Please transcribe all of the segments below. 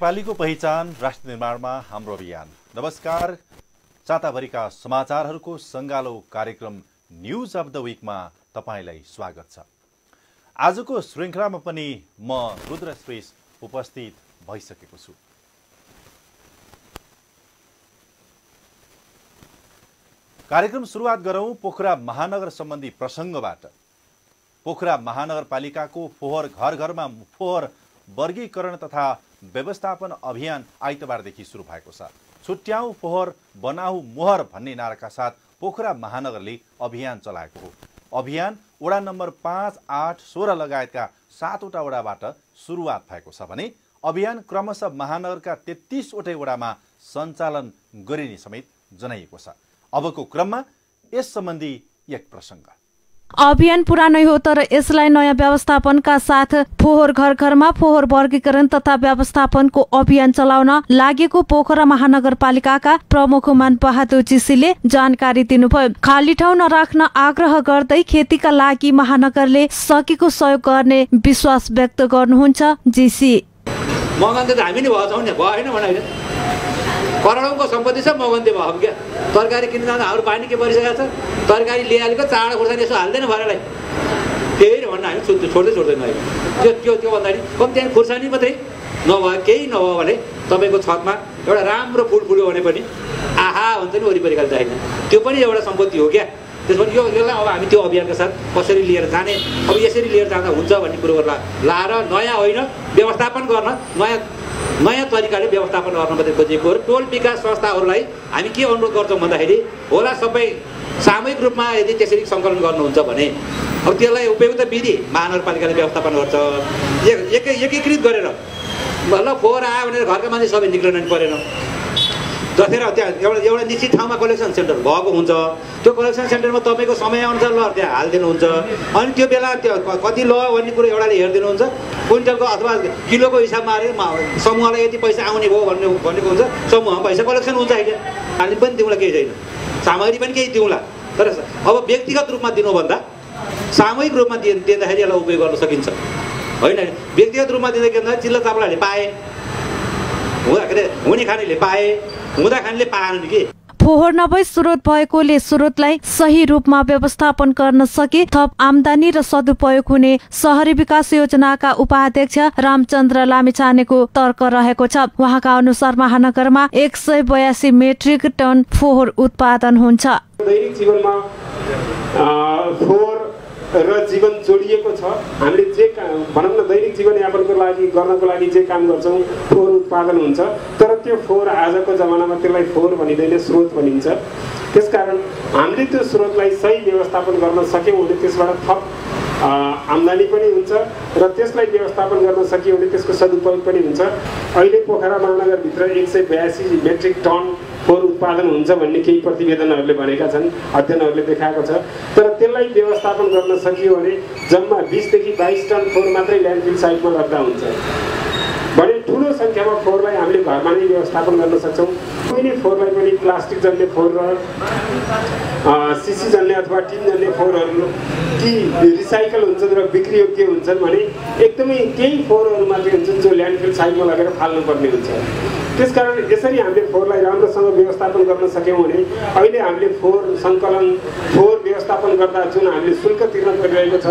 नेपालीको पहिचान राष्ट्र निर्माणमा हाम्रो अभियान। नमस्कार, चाताभरिका समाचारहरूको संगालो कार्यक्रम न्यूज अफ द विकमा तपाईलाई स्वागत छ। आजको श्रृंखलामा पनि म रुद्र श्रेष्ठ उपस्थित भइसकेको छु। कार्यक्रम सुरुवात गरौं पोखरा महानगर सम्बन्धी प्रसंगबाट। पोखरा महानगरपालिकाको फोहोर घर घरमा फोहोर वर्गीकरण तथा व्यवस्थापन अभियान आइतबारदेखि सुरु भएको छ। छुट्याऊ फोहोर बनाऊ मोहर भन्ने नाराका साथ पोखरा महानगरले अभियान चलाएको हो। अभियान वडा नम्बर 5, 8, 16 लगायतका 7 वटा वडाबाट सुरुवात भएको छ भने अभियान क्रमशः महानगरका 33 वटै वडामा सञ्चालन गरिने समेत जनाइएको छ। अबको क्रममा यस सम्बन्धी एक प्रसंग। अभियान पुरा नै हो, तर यसलाई नयाँ व्यवस्थापनका साथ फोहोर घर घरमा फोहोर वर्गीकरण तथा व्यवस्थापनको अभियान चलाउन लागेको पोखरा महानगरपालिकाका प्रमुख मान बहादुर जीसीले जानकारी दिनुभयो। खाली ठाउँ नराख्न आग्रह गर्दै खेतीका लागि महानगरले सकेको सहयोग गर्ने विश्वास व्यक्त गर्नुहुन्छ जीसी। मगन्ते त हामी नै भएछौँ नि, भएन भने करोडौँको सम्पत्ति छ, मगन्ते भयो क्या। तरकारी किन्न जाँदा हाम्रो पानी के परिसकेको छ, तरकारी ल्याएको चाँडो खुर्सानी यसो हाल्दैन भरेलाई, त्यही भन्न हामी छोड्दैन। त्यो भन्दाखेरि कम्ती खुर्सानी मात्रै नभए केही नभयो भने तपाईँको छतमा एउटा राम्रो फुल फुल्यो भने पनि आहा भन्छ नि वरिपरिकाले चाहिने, त्यो पनि एउटा सम्पत्ति हो क्या। त्यसपछि यसलाई अब हामी त्यो अभियानका साथ कसरी लिएर जाने, अब यसरी लिएर जाँदा हुन्छ भन्ने कुरोहरूलाई लाएर नयाँ होइन व्यवस्थापन गर्न, नयाँ तरिकाले व्यवस्थापन गर्न मात्रै खोजिएको हो। टोल विकास संस्थाहरूलाई हामी के अनुरोध गर्छौँ भन्दाखेरि होला सबै सामूहिक रूपमा यदि त्यसरी सङ्कलन गर्नुहुन्छ भने अब त्यसलाई उपयुक्त विधि महानगरपालिकाले व्यवस्थापन गर्छ। एकीकृत गरेर ल फोहोर आयो भनेर घरका मान्छे सबै निक्लिन परेन। जसरी त्यहाँ एउटा निश्चित ठाउँमा कलेक्सन सेन्टर भएको हुन्छ, त्यो कलेक्सन सेन्टरमा तपाईँको समयअनुसार ल त्यहाँ हालिदिनुहुन्छ। अनि त्यो बेला त्यो कति ल भन्ने कुरो एउटाले हेरिदिनुहुन्छ, क्विन्टलको अथवा किलोको हिसाबमा अरे समूहलाई यति पैसा आउने भयो भनेको हुन्छ, समूहमा पैसा कलेक्सन हुन्छ होइन। हामी पनि दिउँला केही छैन, सामग्री पनि केही दिउँला, तर अब व्यक्तिगत रूपमा दिनुभन्दा सामूहिक रूपमा दिँदाखेरि यसलाई उपयोग गर्न सकिन्छ होइन। व्यक्तिगत रूपमा दिँदा के भन्दा चिल्ला चाप्लाहरूले पाए, हुने खानेले पाए, हुँदा खानेले पाएन कि। फोहोर नभई स्रोत भएकोले स्रोतलाई सही रूपमा व्यवस्थापन गर्न सके थप आमदानी र सदुपयोग हुने शहरी विकास योजनाका उपाध्यक्ष रामचन्द्र लामिछानेको तर्क रहेको छ। उहाँका अनुसार महानगरमा 182 मेट्रिक टन फोहोर उत्पादन हुन्छ। दैनिक जीवनमा फोहोर र जीवन जोडिएको छ। हामीले जे भनौँ न दैनिक जीवनयापनको लागि गर्नको लागि जे काम गर्छौँ फोहोर उत्पादन हुन्छ, तर त्यो फोहोर आजको जमानामा त्यसलाई फोहोर भनिँदैन, स्रोत भनिन्छ। त्यसकारण हामीले त्यो स्रोतलाई सही व्यवस्थापन गर्न सक्यौँ भने त्यसबाट थप आम्दानी पनि हुन्छ र त्यसलाई व्यवस्थापन गर्न सकियो भने त्यसको सदुपयोग पनि हुन्छ। अहिले पोखरा महानगरभित्र 182 मेट्रिक टन फोहोर उत्पादन हुन्छ भन्ने केही प्रतिवेदनहरूले भनेका छन्, अध्ययनहरूले देखाएको छ। तर त्यसलाई व्यवस्थापन गर्न सकियो भने जम्मा 20 देखि 22 टन फोहोर मात्रै ल्यान्डफिल साइटमा राख्दा हुन्छ भने ठुलो सङ्ख्यामा फोहोरलाई हामीले घरमा नै व्यवस्थापन गर्न सक्छौँ। कुनै फोहोरलाई पनि प्लास्टिक जन्ने फोहोर र सिसी जन्ने अथवा टिन जन्ने फोहोरहरू कि रिसाइकल हुन्छन् र बिक्रीयोग्य हुन्छन् भने एकदमै केही फोहोरहरू मात्रै हुन्छन् जो ल्यान्डफिल साइटमा लगेर फाल्नुपर्ने हुन्छ। त्यसकारण यसरी हामीले फोहोरलाई राम्रोसँग व्यवस्थापन गर्न सक्यौँ भने अहिले हामीले फोहोर सङ्कलन, फोहोर व्यवस्थापन गर्दा जुन हामीले शुल्क तिर्न परिरहेको छ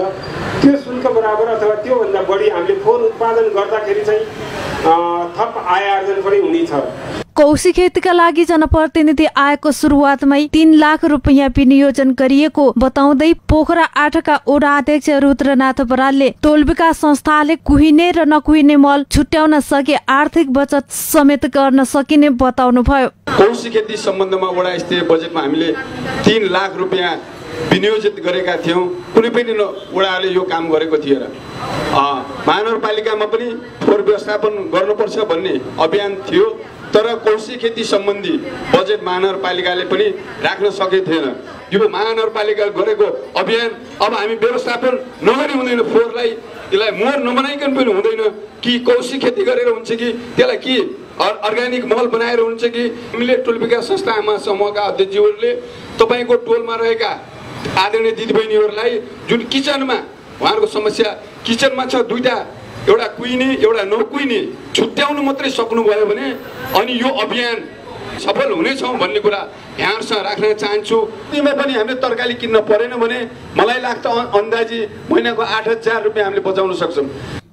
त्यो शुल्क बराबर अथवा त्योभन्दा बढी हामीले फोहोर उत्पादन गर्दाखेरि चाहिँ थप आय आर्जन पनि हुनेछ। कौशी खेतीका लागि जनप्रतिनिधि आयोगको सुरुवातमै 3 लाख रुपियाँ विनियोजन गरिएको बताउँदै पोखरा 8 का वडा अध्यक्ष रुद्रनाथ बरालले टोल विकास संस्थाले कुहिने र नकुहिने मल छुट्याउन सके आर्थिक बचत समेत गर्न सकिने बताउनुभयो। कौशी खेती सम्बन्धमा वडा स्तरीय बजेटमा हामीले 3 लाख रुपियाँ विनियोजित गरेका थियौँ। कुनै पनि वडाले यो काम गरेको थिएन। महानगरपालिकामा पनि फोहोर व्यवस्थापन गर्नुपर्छ भन्ने अभियान थियो, तर कौशी खेती सम्बन्धी बजेट महानगरपालिकाले पनि राख्न सकेको थिएन। यो महानगरपालिकाले गरेको अभियान अब हामी व्यवस्थापन नगरी हुँदैन, फोहोरलाई यसलाई मोहर नबनाइकन पनि हुँदैन कि कौशी खेती गरेर हुन्छ कि त्यसलाई कि अर्ग्यानिक मल बनाएर हुन्छ कि। हामीले टोल विकास संस्था आमा समूहका अध्यक्षज्यूहरूले तपाईँको टोलमा रहेका आदरणीय दिदीबहिनीहरूलाई जुन किचनमा उहाँहरूको समस्या किचनमा छ, 2टा एउटा कुहिने एउटा नकुहिने छुट्याउनु मात्रै सक्नुभयो भने अनि यो अभियान सफल हुनेछौँ भन्ने कुरा ध्यानसँग राख्न चाहन्छु। तीमा पनि हामीले तरकारी किन्न परेन भने मलाई लाग्छ अन्दाजी महिनाको 8,000 रुपियाँ हामीले बचाउन सक्छौँ।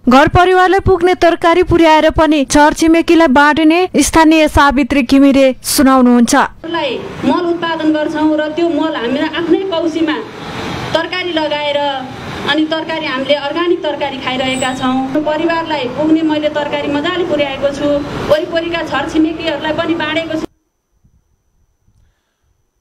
घर परिवारलाई पुग्ने तरकारी पुर्याएर पनि छरछिमेकीलाई बाँड्ने स्थानीय सावित्री घिमिरे सुनाउनुहुन्छ। मल उत्पादन गर्छौँ र त्यो मल हामीले आफ्नै कौसीमा तरकारी लगाएर अनि तरकारी हामीले अर्गानिक तरकारी खाइरहेका छौँ। परिवारलाई पुग्ने मैले तरकारी मजाले पुर्याएको छु, वरिपरिका छरछिमेकीहरूलाई पनि बाँडेको छु।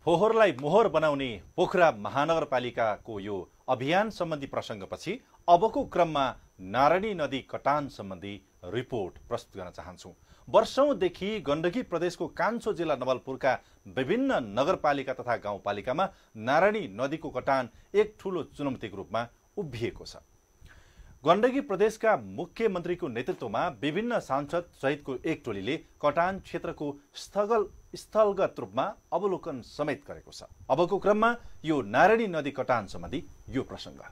फोहोरलाई मोहर बनाउने पोखरा महानगरपालिकाको यो अभियान सम्बन्धी प्रसङ्गपछि अबको क्रममा नारायणी नदी कटान सम्बन्धी रिपोर्ट प्रस्तुत गर्न चाहन्छु। वर्षौंदेखि गण्डकी प्रदेशको कान्छो जिल्ला नवलपुरका विभिन्न नगरपालिका तथा गाउँपालिकामा नारायणी नदीको कटान एक ठूलो चुनौतीको रूपमा उभिएको छ। गण्डकी प्रदेशका मुख्यमन्त्रीको नेतृत्वमा विभिन्न सांसद सहितको एक टोलीले कटान क्षेत्रको स्थलगत रूपमा अवलोकन समेत गरेको छ। अबको क्रममा यो नारायणी नदी कटान सम्बन्धी यो प्रसङ्ग।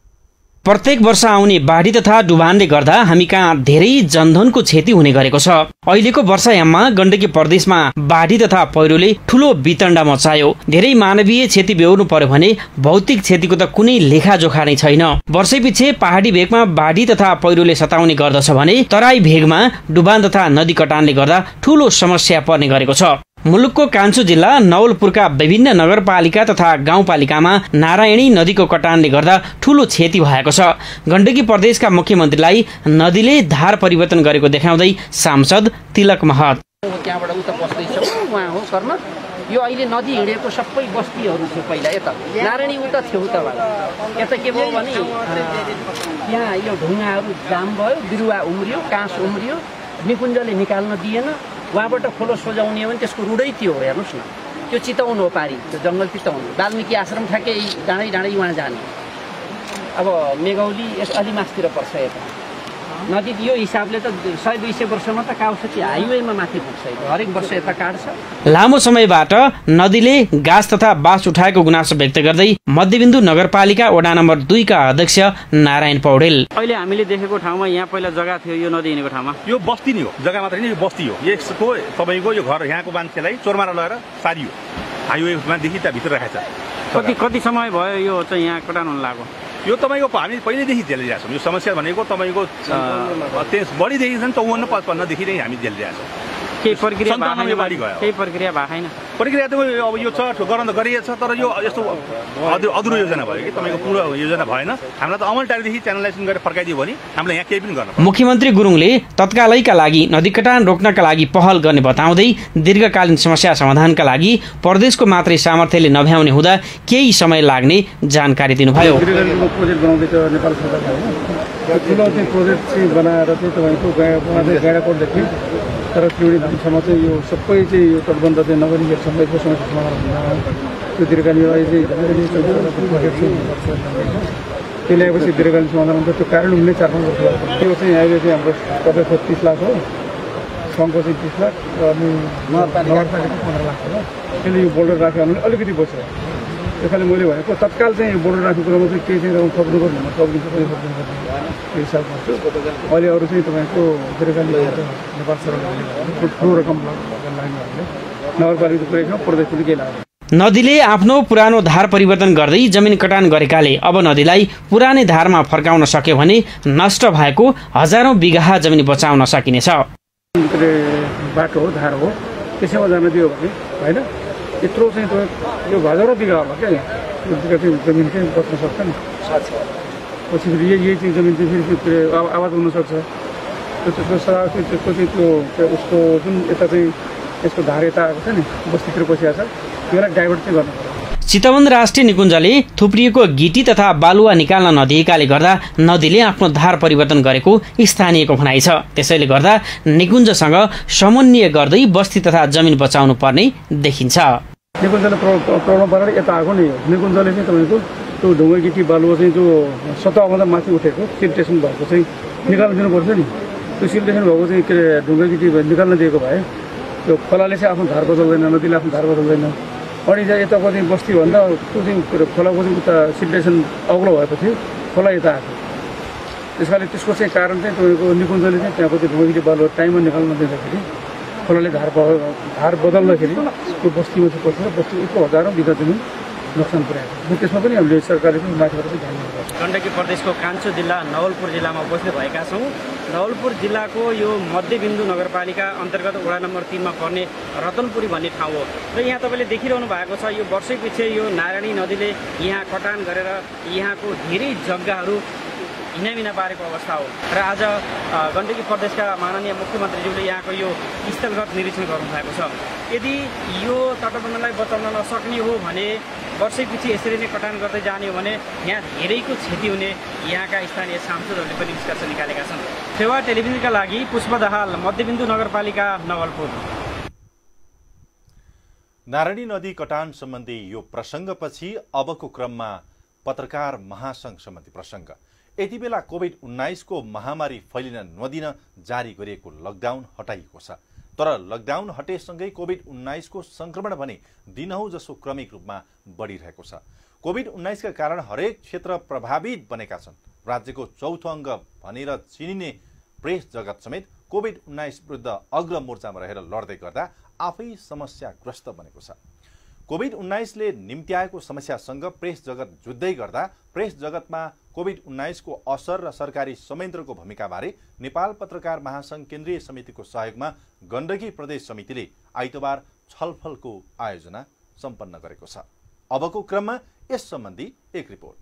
प्रत्येक वर्ष आउने बाढी तथा डुबानले गर्दा हामी कहाँ धेरै जनधनको क्षति हुने गरेको छ। अहिलेको वर्षायाममा गण्डकी प्रदेशमा बाढी तथा पहिरोले ठूलो वितण्डा मचायो। धेरै मानवीय क्षति बेहोर्नु पर्यो भने भौतिक क्षतिको त कुनै लेखाजोखा नै छैन। वर्षैपिछे पहाडी भेगमा बाढी तथा पहिरोले सताउने गर्दछ भने तराई भेगमा डुबान तथा नदी कटानले गर्दा ठूलो समस्या पर्ने गरेको छ। मुलुकको कान्छो जिल्ला नवलपुरका विभिन्न नगरपालिका तथा गाउँपालिकामा नारायणी नदीको कटानले गर्दा ठूलो क्षति भएको छ। गण्डकी प्रदेशका मुख्यमन्त्रीलाई नदीले धार परिवर्तन गरेको देखाउँदै सांसद तिलक महत त्यहाँबाट उता बस्दैछ उहाँ हो कर्म यो अहिले नदी हिँडेको सबै बस्तीहरू थियो पहिला यता नारायणी उता थियो उताबाट यता के भयो भने यहाँ यो ढुङ्गाहरू जाम भयो, बिरुवा उम्रियो, काँस उम्रियो, निकुञ्जले निकाल्न दिएन। वहाँबाट खोलो सोझाउने हो भने त्यसको रुडै थियो। हेर्नुहोस् न, त्यो चिताउनु हो पारी, त्यो जङ्गल चिताउनु। वाल्मिकी आश्रम ठ्याक्कै डाँडै डाँडै उहाँ जाने। अब मेघौली यस अलि मासतिर पर्छ यता नदी। यो हिसाबले त 100-200 वर्षमा त काउसती हाइवेमा माथि पुग्छ, हरेक वर्ष यता काट्छ। लामो समयबाट नदीले घाँस तथा बाँस उठाएको गुनासो व्यक्त गर्दै मध्यबिन्दु नगरपालिका वडा नम्बर 2 का अध्यक्ष नारायण पौडेल अहिले हामीले देखेको ठाउँमा यहाँ पहिला जग्गा थियो, यो नदी हिँडेको ठाउँमा यो बस्ती नै हो, जग्गा मात्रै नै, यो बस्ती हो। यसको तपाईँको यो घर यहाँको मान्छेलाई चोरमारा लगेर सारियो, हाइवेमादेखि त्यहाँभित्र राखेको छ। कति समय भयो यो चाहिँ यहाँ कटान हुन लाग्यो? यो तपाईँको हामी पहिल्यैदेखि झेलिरहेका छौँ। यो समस्या भनेको तपाईँको बढीदेखि 54-55देखि नै हामी झेलिरहेका छौँ। केही प्रक्रिया बाढी गयो, केही प्रक्रिया भएको छैन। प्रक्रिया त अब यो छ गर्न त गरिएको छ, तर यो यस्तो अधुरो योजना भयो कि तपाईँको पुरो योजना भएन। हामीलाई त अमल टाइमदेखि च्यानलाइजेसन गरेर फर्काइदियो भने हामीलाई यहाँ केही पनि गर्न। मुख्यमन्त्री गुरुङले तत्कालैका लागि नदी कटान रोक्नका लागि पहल गर्ने बताउँदै दीर्घकालीन समस्या समाधानका लागि प्रदेशको मात्रै सामर्थ्यले नभ्याउने हुँदा केही समय लाग्ने जानकारी दिनुभयो। प्रोजेक्ट बनाउँदैछ नेपाल सरकारले, ठुलो चाहिँ प्रोजेक्ट चाहिँ बनाएर चाहिँ तपाईँको गाडाकोटदेखि तर त्रिवेणीसम्म चाहिँ यो सबै चाहिँ यो तटबन्ध चाहिँ नगरी सबैको समस्या समाधान हुन्छ। त्यो दीर्घकालीन चाहिँ प्रोजेक्ट चाहिँ हुनुपर्छ। त्यो ल्याएपछि दीर्घकालीन समाधान हुन्छ। त्यो कारण हुने 4-5 वर्ष लाग्छ। त्यो चाहिँ अहिले चाहिँ हाम्रो तपाईँको 30 लाख हो, सङ्घको चाहिँ 30 लाख अनि नगरपालिका 15 लाख हो। त्यसले यो बोर्डर राख्यो भने अलिकति बच्छ। त्यसैले मैले भनेको तत्काल चाहिँ बोर्डर राख्ने कुरामा चाहिँ केही चाहिँ थप्नु गर्नु सकिन्छ पनि सक्नु पर्ने त्यो हिसाब गर्छु। अहिले अरू चाहिँ तपाईँको दीर्घकालीन नेपाल सरकारले ठुलो रकम लाग्ने नगरपालिका पुरै छ, प्रदेश पनि केही लाग्छ। नदीले आफ्नो पुरानो धार परिवर्तन गर्दै जमिन कटान गरेकाले अब नदीलाई पुरानै धारमा फर्काउन सक्यो भने नष्ट भएको हजारौं बिघा जमिन बचाउन सकिनेछ। बाटो हो, धार हो, त्यसैमा जान दियो भने होइन यत्रो चाहिँ यो हजारौं बिघा होला क्या चाहिँ जमिन चाहिँ बच्न सक्छ नि। पछि फेरि यही चाहिँ जमिन चाहिँ फेरि आवाज हुनसक्छ। त्यसको चाहिँ त्यो उसको जुन यता चाहिँ यसको धार यता आएको छ नि बस्तीतिर पसिआएको छ, त्यसलाई डाइभर्ट चाहिँ गर्नु पर्छ। चितवन राष्ट्रिय निकुञ्जले थुप्रिएको गिटी तथा बालुवा निकाल्न नदिएकाले गर्दा नदीले आफ्नो धार परिवर्तन गरेको स्थानीयको भनाइ छ। त्यसैले गर्दा निकुञ्जसँग समन्वय गर्दै बस्ती तथा जमिन बचाउनु पर्ने देखिन्छ। निकुञ्जले प्रब्लम पारेर यता आएको नि हो। निकुञ्जले चाहिँ तपाईँको त्यो ढुङ्गा गिटी बालुवा चाहिँ जो सतहभन्दा माथि उठेको सिल्टेसन भएको चाहिँ निकाल्न दिनुपर्छ नि। त्यो सिल्टेसन भएको चाहिँ के अरे ढुङ्गा गिटी निकाल्न दिएको भए त्यो खोलाले चाहिँ आफ्नो धार बदल्दैन, नदीले आफ्नो धार बदल्दैन। अनि चाहिँ यताको चाहिँ बस्तीभन्दा त्यो चाहिँ खोलाको चाहिँ उता सिल्टेसन अग्लो भएपछि खोला यता आएको। त्यसकारण त्यसको चाहिँ कारण चाहिँ तपाईँको निकुञ्जले चाहिँ त्यहाँको त्यो भूमिगत बालुवा टाइममा निकाल्न दिँदाखेरि खोलाले धार बदल्दाखेरि त्यो बस्तीमा चाहिँ पसेर बस्तीको हजारौँ बिघा जमिन नोक्सान पुर्याएको त्यसमा पनि हामीले सरकारले पनि माथिबाट चाहिँ ध्यान दिनुपर्छ। गण्डकी प्रदेशको कान्छो जिल्ला नवलपुर जिल्लामा बस्ने भएका छौँ। नवलपुर जिल्लाको यो मध्यबिन्दु नगरपालिका अन्तर्गत वडा नम्बर 3 मा पर्ने रतनपुरी भन्ने ठाउँ हो र यहाँ तपाईँले देखिरहनु भएको छ यो वर्षैपछि यो नारायणी नदीले यहाँ कटान गरेर यहाँको धेरै जग्गाहरू हिनामिना पारेको अवस्था हो र आज गण्डकी प्रदेशका माननीय मुख्यमन्त्रीज्यूले यहाँको यो स्थलगत निरीक्षण गर्नुभएको छ। यदि यो तटबन्धलाई बचाउन नसक्ने हो भने वर्षैपछि यसरी नै कटान गर्दै जाने हो भने यहाँ धेरैको क्षति हुने यहाँका स्थानीय सांसदहरूले पनि निष्कर्ष निकालेका छन्। सेवा टेलिभिजनका लागि पुष्प दाहाल, मध्यबिन्दु नगरपालिका नवलपुर। नारायणी नदी कटान सम्बन्धी यो प्रसङ्गपछि अबको क्रममा पत्रकार महासंघ सम्बन्धी प्रसङ्ग। यति बेला कोभिड-19 को महामारी फैलिन नदिन जारी गरिएको लकडाउन हटाइएको छ, तर लकडाउन हटेसँगै कोभिड-19 को संक्रमण भने दिनहौ जसो क्रमिक रूपमा बढिरहेको छ। कोभिड-19 का कारण हरेक क्षेत्र प्रभावित बनेका छन्। राज्यको चौथो अङ्ग भनेर चिनिने प्रेस जगत समेत कोभिड-19 विरुद्ध अग्र मोर्चामा रहेर लड्दै गर्दा आफै समस्याग्रस्त बनेको छ। कोभिड-19 ले निम्त्याएको समस्यासँग प्रेस जगत जुझ्दै गर्दा प्रेस जगतमा कोभिड-19 को असर र सरकारी संयन्त्रको भूमिकाबारे नेपाल पत्रकार महासंघ केन्द्रीय समितिको सहयोगमा गण्डकी प्रदेश समितिले आइतबार छलफलको आयोजना सम्पन्न गरेको छ। अबको क्रममा यस सम्बन्धी एक रिपोर्ट।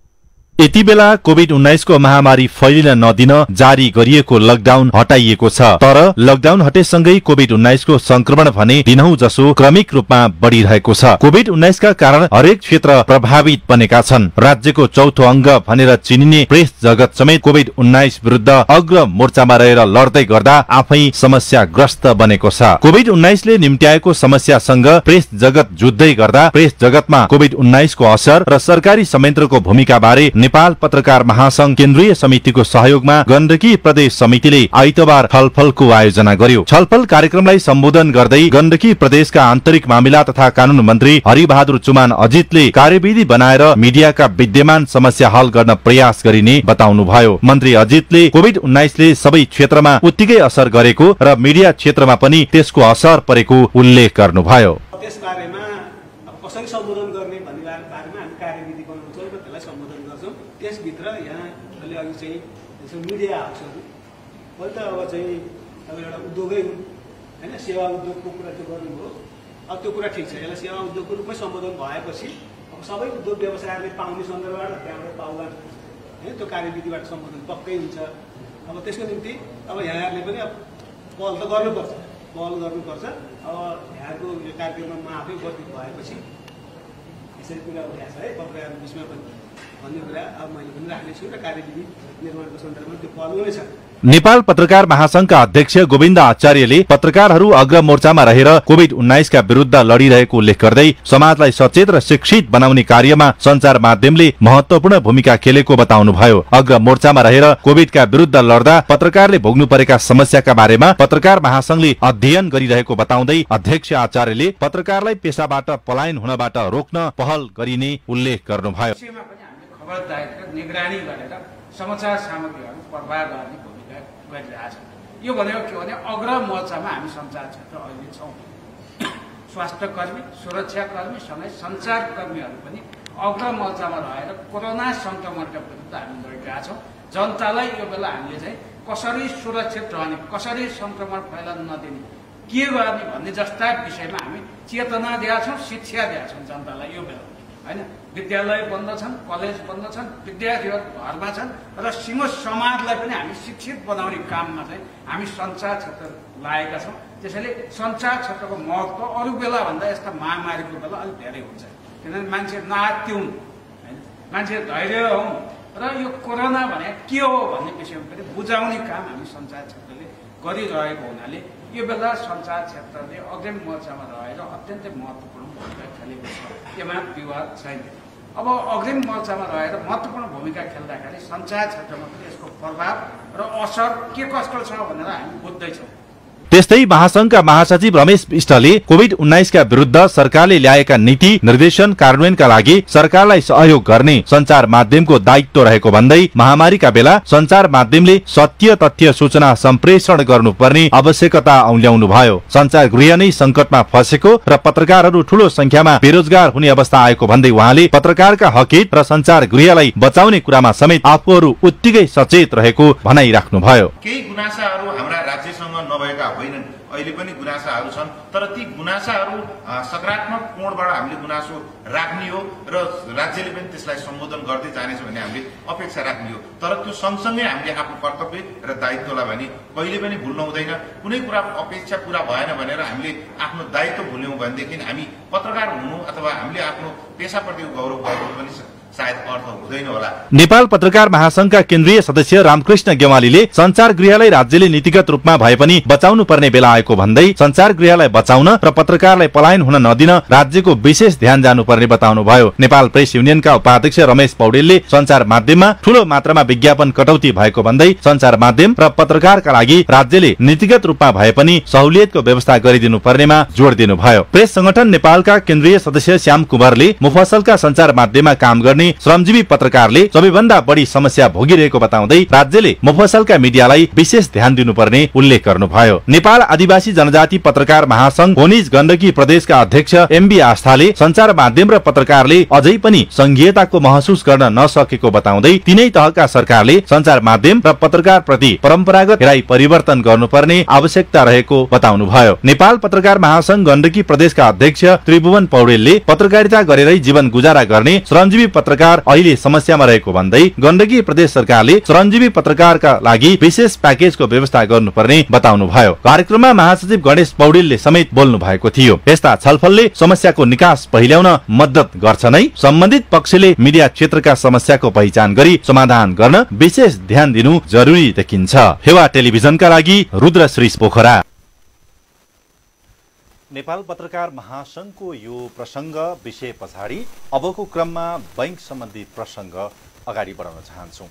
यति बेला कोभिड-19 को महामारी फैलिन नदिन जारी गरिएको लकडाउन हटाइएको छ, तर लकडाउन हटेसँगै कोभिड-19 को संक्रमण भने दिनहौ जसो क्रमिक रूपमा बढिरहेको छ। कोभिड-19 का कारण हरेक क्षेत्र प्रभावित बनेका छन्। राज्यको चौथो अङ्ग भनेर चिनिने प्रेस जगत समेत कोभिड-19 विरुद्ध अग्र मोर्चामा रहेर लड्दै गर्दा आफै समस्याग्रस्त बनेको छ। कोभिड-19 ले निम्त्याएको समस्यासँग प्रेस जगत जुझ्दै गर्दा प्रेस जगतमा कोभिड-19 को असर र सरकारी संयन्त्रको भूमिकाबारे नेपाल पत्रकार महासंघ केन्द्रीय समितिको सहयोगमा गण्डकी प्रदेश समितिले आइतबार छलफलको आयोजना गर्यो। छलफल कार्यक्रमलाई सम्बोधन गर्दै गण्डकी प्रदेशका आन्तरिक मामिला तथा कानून मन्त्री हरिबहादुर चुमान अजितले कार्यविधि बनाएर मिडियाका विद्यमान समस्या हल गर्न प्रयास गरिने बताउनुभयो। मन्त्री अजितले कोभिड-19 ले सबै क्षेत्रमा उत्तिकै असर गरेको र मिडिया क्षेत्रमा पनि त्यसको असर परेको उल्लेख गर्नुभयो। त्यसबारेमा कसरी सम्बोधन गर्ने भन्ने बारेमा हामी कार्यविधि बनाउँछौँ र त्यसलाई सम्बोधन गर्छौँ। त्यसभित्र यहाँ अहिले अघि चाहिँ यसो मिडिया हाउसहरू पहिला त अब चाहिँ अब एउटा उद्योगै हुन् होइन, सेवा उद्योगको कुरा त्यो गर्नुभयो। अब त्यो कुरा ठिक छ, यसलाई सेवा उद्योगको रूपमै सम्बोधन भएपछि अब सबै उद्योग व्यवसायहरूले पाउने सन्दर्भबाट त्यहाँबाट पाउला होइन, त्यो कार्यविधिबाट सम्बोधन पक्कै हुन्छ। अब त्यसको निम्ति अब यहाँहरूले पनि अब पहल त गर्नुपर्छ, पहल गर्नुपर्छ। अब यहाँको यो कार्यक्रममा म आफै उपस्थित भएपछि यसरी कुरा उठाएको छ है, पत्रकारको बिचमा पनि भन्ने कुरा अब मैले पनि राख्नेछु र कार्यविधि निर्माणको सन्दर्भमा त्यो पहल हुनेछ। नेपाल पत्रकार महासंघका अध्यक्ष गोविन्द आचार्यले पत्रकारहरू अग्र मोर्चामा रहेर कोभिड-19 का विरुद्ध लडिरहेको उल्लेख गर्दै समाजलाई सचेत र शिक्षित बनाउने कार्यमा सञ्चार माध्यमले महत्वपूर्ण भूमिका खेलेको बताउनुभयो। अग्र मोर्चामा रहेर कोभिडका विरुद्ध लड्दा पत्रकारले भोग्नु परेका समस्याका बारेमा पत्रकार महासंघले अध्ययन गरिरहेको बताउँदै अध्यक्ष आचार्यले पत्रकारलाई पेशाबाट पलायन हुनबाट रोक्न पहल गरिने उल्लेख गर्नुभयो। निगरानी गरेर समाचार सामग्रीहरू प्रभाव गर्ने भूमिका गरिरहेछ। यो भनेको के भने अग्र मोर्चामा हामी सञ्चार क्षेत्र अहिले छौँ। स्वास्थ्य कर्मी, सुरक्षा कर्मी सँगै सञ्चार कर्मीहरू पनि अग्र मोर्चामा रहेर कोरोना संक्रमणका विरुद्ध हामी लडिरहेका छौँ। जनतालाई यो बेला हामीले चाहिँ कसरी सुरक्षित रहने, कसरी संक्रमण फैलन नदिने, के गर्ने भन्ने जस्ता विषयमा हामी चेतना दिएका छौँ, शिक्षा दिएका छौँ जनतालाई। यो बेला होइन, विद्यालय बन्द छन्, कलेज बन्द छन्, विद्यार्थीहरू घरमा छन् र सिङ्गो समाजलाई पनि हामी शिक्षित बनाउने काममा चाहिँ हामी सञ्चार क्षेत्र लागेका छौँ। त्यसैले सञ्चार क्षेत्रको महत्त्व अरू बेलाभन्दा यस्ता महामारीको बेला अलिक धेरै हुन्छ, किनभने मान्छे नआत्तिउन् होइन, मान्छे धैर्य हुन् र यो कोरोना भने के हो भन्ने विषयमा पनि बुझाउने काम हामी सञ्चार क्षेत्रले गरिरहेको हुनाले यो बेला सञ्चार क्षेत्रले अग्रिम मोर्चामा रहेर अत्यन्तै महत्त्वपूर्ण भूमिका खेलेको छ, यसमा विवाद छैन। अब अग्रिम मोर्चामा रहेर महत्त्वपूर्ण भूमिका खेल्दाखेरि सञ्चार क्षेत्रमा पनि यसको प्रभाव र असर के कस्तो छ भनेर हामी बुझ्दैछौँ। त्यस्तै महासंघका महासचिव रमेश विष्टले कोभिड-19 का विरुद्ध सरकारले ल्याएका नीति निर्देशन कार्यान्वयनका लागि सरकारलाई सहयोग गर्ने सञ्चार माध्यमको दायित्व रहेको भन्दै महामारीका बेला सञ्चार माध्यमले सत्य तथ्य सूचना सम्प्रेषण गर्नुपर्ने आवश्यकता औल्याउनु भयो। सञ्चार गृह नै संकटमा फसेको र पत्रकारहरू ठूलो संख्यामा बेरोजगार हुने अवस्था आएको भन्दै उहाँले पत्रकारका हकहित र सञ्चार गृहलाई बचाउने कुरामा समेत आफूहरू उत्तिकै सचेत रहेको भनाइराख्नुभयो। केही गुनासाहरू हाम्रा राज्यसँग नभएका होइनन्, अहिले पनि गुनासाहरू छन्, तर ती गुनासाहरू सकारात्मक कोणबाट हामीले गुनासो राख्ने हो र राज्यले पनि त्यसलाई सम्बोधन गर्दै जानेछ भन्ने हामीले अपेक्षा राख्ने हो। तर त्यो सँगसँगै हामीले आफ्नो कर्तव्य र दायित्वलाई भने कहिले पनि भुल्नु हुँदैन। कुनै कुरा अपेक्षा पूरा भएन भनेर हामीले आफ्नो दायित्व भुल्यौं भनेदेखि हामी पत्रकार हुनु अथवा हामीले आफ्नो पेशाप्रतिको गौरव गर्नु पनि सायद अर्थ हुँदैन होला। नेपाल पत्रकार महासंघका केन्द्रीय सदस्य रामकृष्ण गेवालीले सञ्चार गृहलाई राज्यले नीतिगत रूपमा भए पनि बचाउनु पर्ने बेला आएको भन्दै सञ्चार गृहलाई बचाउन र पत्रकारलाई पलायन हुन नदिन राज्यको विशेष ध्यान जानुपर्ने बताउनुभयो। नेपाल प्रेस युनियनका उपाध्यक्ष रमेश पौडेलले सञ्चार माध्यममा ठूलो मात्रामा विज्ञापन कटौती भएको भन्दै सञ्चार माध्यम र पत्रकारका लागि राज्यले नीतिगत रूपमा भए पनि सहुलियतको व्यवस्था गरिदिनु पर्नेमा जोड दिनुभयो। प्रेस संगठन नेपालका केन्द्रीय सदस्य श्याम कुमारले मुफसलका सञ्चार माध्यममा काम गर्ने श्रमजीवी पत्रकारले सबैभन्दा बढी समस्या भोगिरहेको बताउँदै राज्यले मुफसलका मिडियालाई विशेष ध्यान दिनुपर्ने उल्लेख गर्नुभयो। नेपाल आदिवासी जनजाति पत्रकार महासंघ होनिज गण्डकी प्रदेशका अध्यक्ष एमबी आस्थाले सञ्चार माध्यम र पत्रकारले अझै पनि संघीयताको महसुस गर्न नसकेको बताउँदै तीनै तहका सरकारले सञ्चार माध्यम र पत्रकार प्रति परम्परागत हेराइ परिवर्तन गर्नुपर्ने आवश्यकता रहेको बताउनुभयो। नेपाल पत्रकार महासंघ गण्डकी प्रदेशका अध्यक्ष त्रिभुवन पौडेलले पत्रकारिता गरेरै जीवन गुजारा गर्ने श्रमजीवी पत्रकार अहिले समस्यामा रहेको भन्दै गण्डकी प्रदेश सरकारले श्रमजीवी पत्रकारका लागि विशेष प्याकेजको व्यवस्था गर्नुपर्ने बताउनुभयो। कार्यक्रममा महासचिव गणेश पौडेलले समेत बोल्नु भएको थियो। यस्ता छलफलले समस्याको निकास पहिल्याउन मद्दत गर्छ नै सम्बन्धित पक्षले मिडिया क्षेत्रका समस्याको पहिचान गरी समाधान गर्न विशेष ध्यान दिनु जरुरी देखिन्छ। हेवा टेलिभिजनका लागि रुद्रश्री पोखरा। नेपाल पत्रकार महासंघको यो प्रसंग विषय पछाडि अबको क्रममा बैंक सम्बन्धी प्रसंग अगाडि बढाउन चाहन्छौं।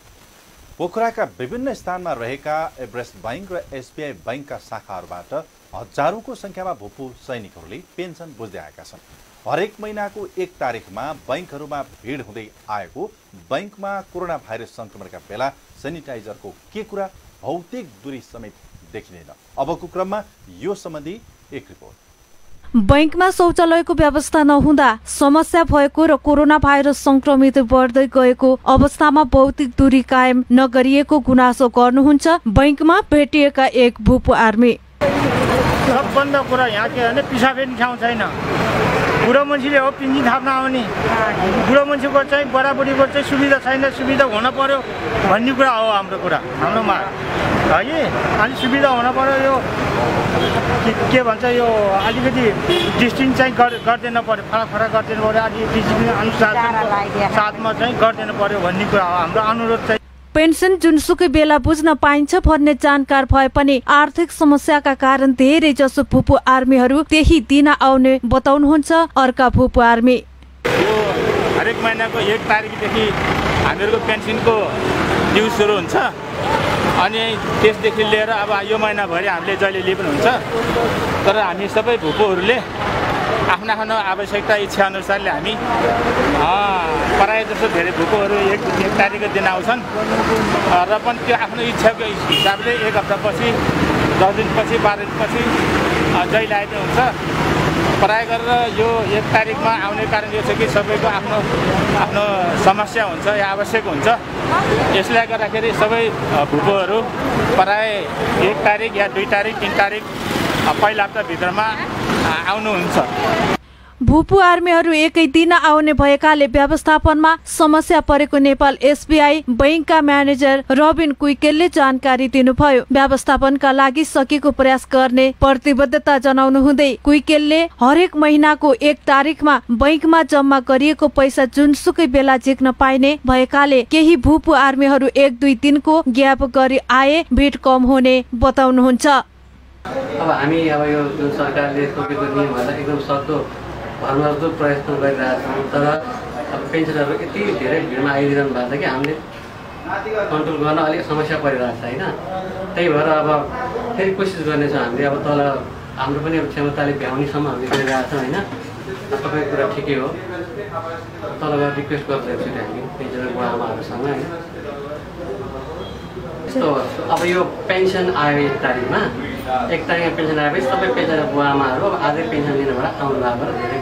पोखराका विभिन्न स्थानमा रहेका एभरेस्ट बैंक र एसबीआई बैंकका शाखाहरूबाट हजारौंको संख्यामा भूपू सैनिकहरूले पेन्सन बुझ्दै आएका छन्। हरेक महिनाको 1 तारिखमा बैंकहरूमा भिड हुँदै आएको बैंकमा कोरोना भाइरस संक्रमणका बेला सेनिटाइजरको के कुरा भौतिक दूरी समेत देखिँदैन। अबको क्रममा यो सम्बन्धी एक रिपोर्ट। बैंकमा शौचालयको व्यवस्था नहुँदा समस्या भएको र कोरोना भाइरस संक्रमित बढ्दै गएको अवस्थामा भौतिक दूरी कायम नगरिएको गुनासो गर्नुहुन्छ बैंकमा भेटिएका एक भूपू आर्मी। सबभन्दा कुरा यहाँ के भने पिसाब पनि ठाउँ छैन। बुढो मान्छेले हो पिन्जी थाप्न आउने, बुढो मान्छेको चाहिँ बराबरीको चाहिँ सुविधा छैन, सुविधा हुन पर्यो भन्ने कुरा हो हाम्रो कुरा, हाम्रो माग है। अनि सुविधा हुन पर्यो, यो के भन्छ यो अलिकति डिस्टिङ चाहिँ गरिदिन पर्यो, फरक फरक गरिदिनु पर्यो, अलि डिसिप्लिन अनुसार साथमा चाहिँ गरिदिनु पर्यो भन्ने कुरा हो हाम्रो अनुरोध चाहिँ। पेन्सन जुनसुकै बेला बुझ्न पाइन्छ भन्ने जानकार भए पनि आर्थिक समस्याका कारण धेरै जसो भूपू आर्मीहरू त्यही दिन आउने बताउनुहुन्छ अर्का भूपू आर्मी। हरेक महिनाको 1 तारिकदेखि हामीहरूको पेन्सनको ड्यू सुरु हुन्छ अनि त्यसदेखि लिएर अब यो महिनाभरि हामीले जहिले लिए पनि हुन्छ। तर हामी सबै भूपूहरूले आफ्नो आफ्नो आवश्यकता इच्छा अनुसारले हामी प्रायः जस्तो धेरै भूपूहरू 1 तारिकको दिन आउँछन् र पनि त्यो आफ्नो इच्छाको हिसाबले 1 हप्तापछि 10 दिनपछि 12 दिनपछि जहिले आए पनि हुन्छ। प्रायः गरेर यो 1 तारिकमा आउने कारण यो छ कि सबैको आफ्नो आफ्नो समस्या हुन्छ या आवश्यक हुन्छ। यसले गर्दाखेरि सबै भूपूहरू प्रायः 1 तारिक या 2 तारिक 3 तारिक पहिलो हप्ताभित्रमा आउनुहुन्छ। भूपू आर्मीहरू एकै दिन आउने भएकाले व्यवस्थापनमा समस्या परेको नेपाल एसबीआई बैंकका म्यानेजर रबिन कुइकेलले जानकारी दिनुभयो। व्यवस्थापनका लागि सकेको प्रयास गर्ने प्रतिबद्धता जनाउनु हुँदै कुइकेलले हरेक महिनाको 1 तारिकमा बैंकमा जम्मा गरिएको पैसा जुनसुकै बेला झिक्न पाइने भएकाले केही भूपू आर्मीहरू 1-2 दिनको ग्याप गरी आए भिड कम हुने बताउनुहुन्छ। अब हामी अब यो जुन सरकारले तोकेको नियमहरूलाई एकदम सक्दो भर्मजदो प्रयत्न गरिरहेछौँ, तर अब पेन्सनरहरू यति धेरै भिडमा आइरहनु भएको छ कि हामीले कन्ट्रोल गर्न अलिक समस्या परिरहेको छ होइन। त्यही भएर अब फेरि कोसिस गर्नेछौँ हामीले। अब तल हाम्रो पनि अब क्षमताले भ्याउनेसम्म हामीले गरिरहेको छौँ होइन। तपाईँको कुरा ठिकै हो, तल गएर रिक्वेस्ट गर्दैछु हामी पेन्सनर बुवाआमाहरूसँग होइन। यस्तो अब यो पेन्सन आयो 1 तारिकमा, 1 तारिकमा पेन्सन आएपछि सबै पेन्सनर बुवाआमाहरू अब आजै पेन्सन लिनबाट आउनु भएको धेरै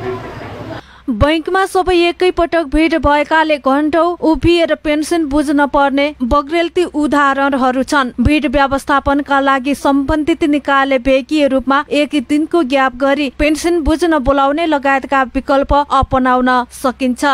बैंकमा सबै एकैपटक भिड भएकाले घण्टौं उभिएर पेन्सन बुझ्न पर्ने बग्रेलती उदाहरणहरू छन्। भिड व्यवस्थापनका लागि सम्बन्धित निकायले भेकीय रूपमा 1 दिनको ग्याप गरी पेन्सन बुझ्न बोलाउने लगायतका विकल्प अपनाउन सकिन्छ।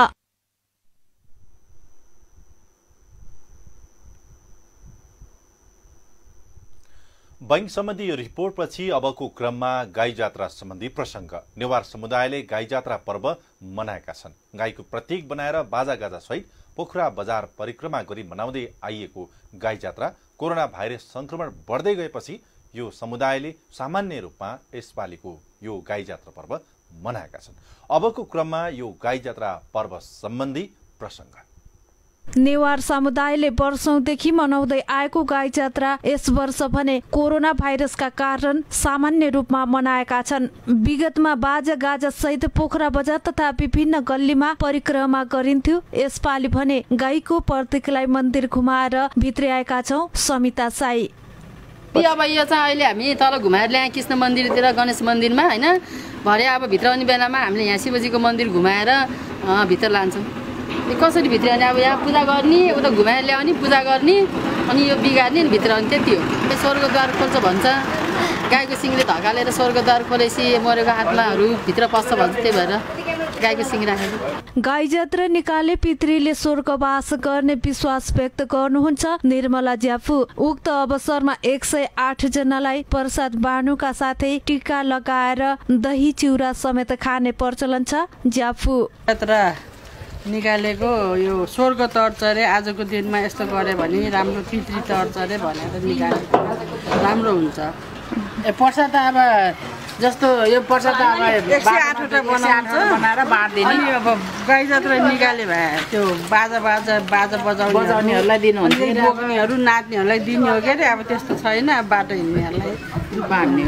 बैंक सम्बन्धी यो रिपोर्टपछि अबको क्रममा गाई जात्रा सम्बन्धी प्रसङ्ग। नेवार समुदायले गाई जात्रा पर्व मनाएका छन्। गाईको प्रतीक बनाएर बाजागाजा सहित पोखरा बजार परिक्रमा गरी मनाउँदै आइएको गाई जात्रा कोरोना भाइरस संक्रमण बढ्दै गएपछि यो समुदायले सामान्य रूपमा यसपालिको यो गाई जात्रा पर्व मनाएका छन्। अबको क्रममा यो गाई जात्रा पर्व सम्बन्धी प्रसङ्ग। नेवार समुदायले वर्षौंदेखि मनाउँदै आएको गाई जात्रा यस वर्ष भने कोरोना भाइरसका कारण सामान्य रूपमा मनाएका छन्। विगतमा बाजा गाजा सहित पोखरा बजार तथा विभिन्न गल्लीमा परिक्रमा गरिन्थ्यो। यसपालि भने गाईको प्रतीकलाई मन्दिर घुमाएर भित्र्याएका छौं। समिता साई अब यो चाहिँ अहिले हामी तल घुमाएर ल्याए कृष्ण मन्दिरतिर गणेश मन्दिरमा होइन। भरे अब भित्र आउने बेलामा हामीले यहाँ शिवजीको मन्दिर घुमाएर भित्र लान्छौँ। कसरी भित्र आउने अब यहाँ पूजा गर्ने उता घुमाएर ल्याउने पूजा गर्ने अनि यो बिगार्ने भित्र आउने त्यति हो। स्वर्गद्वार खोल्छ भन्छ, गाईको सिङले धकालेर स्वर्गद्वार खोलेपछि मरेको आत्माहरू भित्र पस्छ भन्छ, त्यही भएर गाईको सिङ राखेको। गाई जात्रा निकाले पितृले स्वर्गवास गर्ने विश्वास व्यक्त गर्नुहुन्छ निर्मला ज्याफू। उक्त अवसरमा 108 जनालाई प्रसाद बाँड्नुका साथै टीका लगाएर दही चिउरा समेत खाने प्रचलन छ। ज्याफू निकालेको यो स्वर्ग तर्छ अरे, आजको दिनमा यस्तो गऱ्यो भने राम्रो पितृ तर्छ अरे भनेर निकालेको राम्रो हुन्छ। प्रसाद त अब जस्तो यो प्रसाद त अब 108वटा बनाएर बाँड्दिने। अब गाई जात्रा निकाले भए त्यो बाजा बजाउनेहरूलाई दिनुहुन्छ, बोक्नेहरू नाच्नेहरूलाई दिने हो के अरे। अब त्यस्तो छैन, अब बाटो हिँड्नेहरूलाई बाँड्ने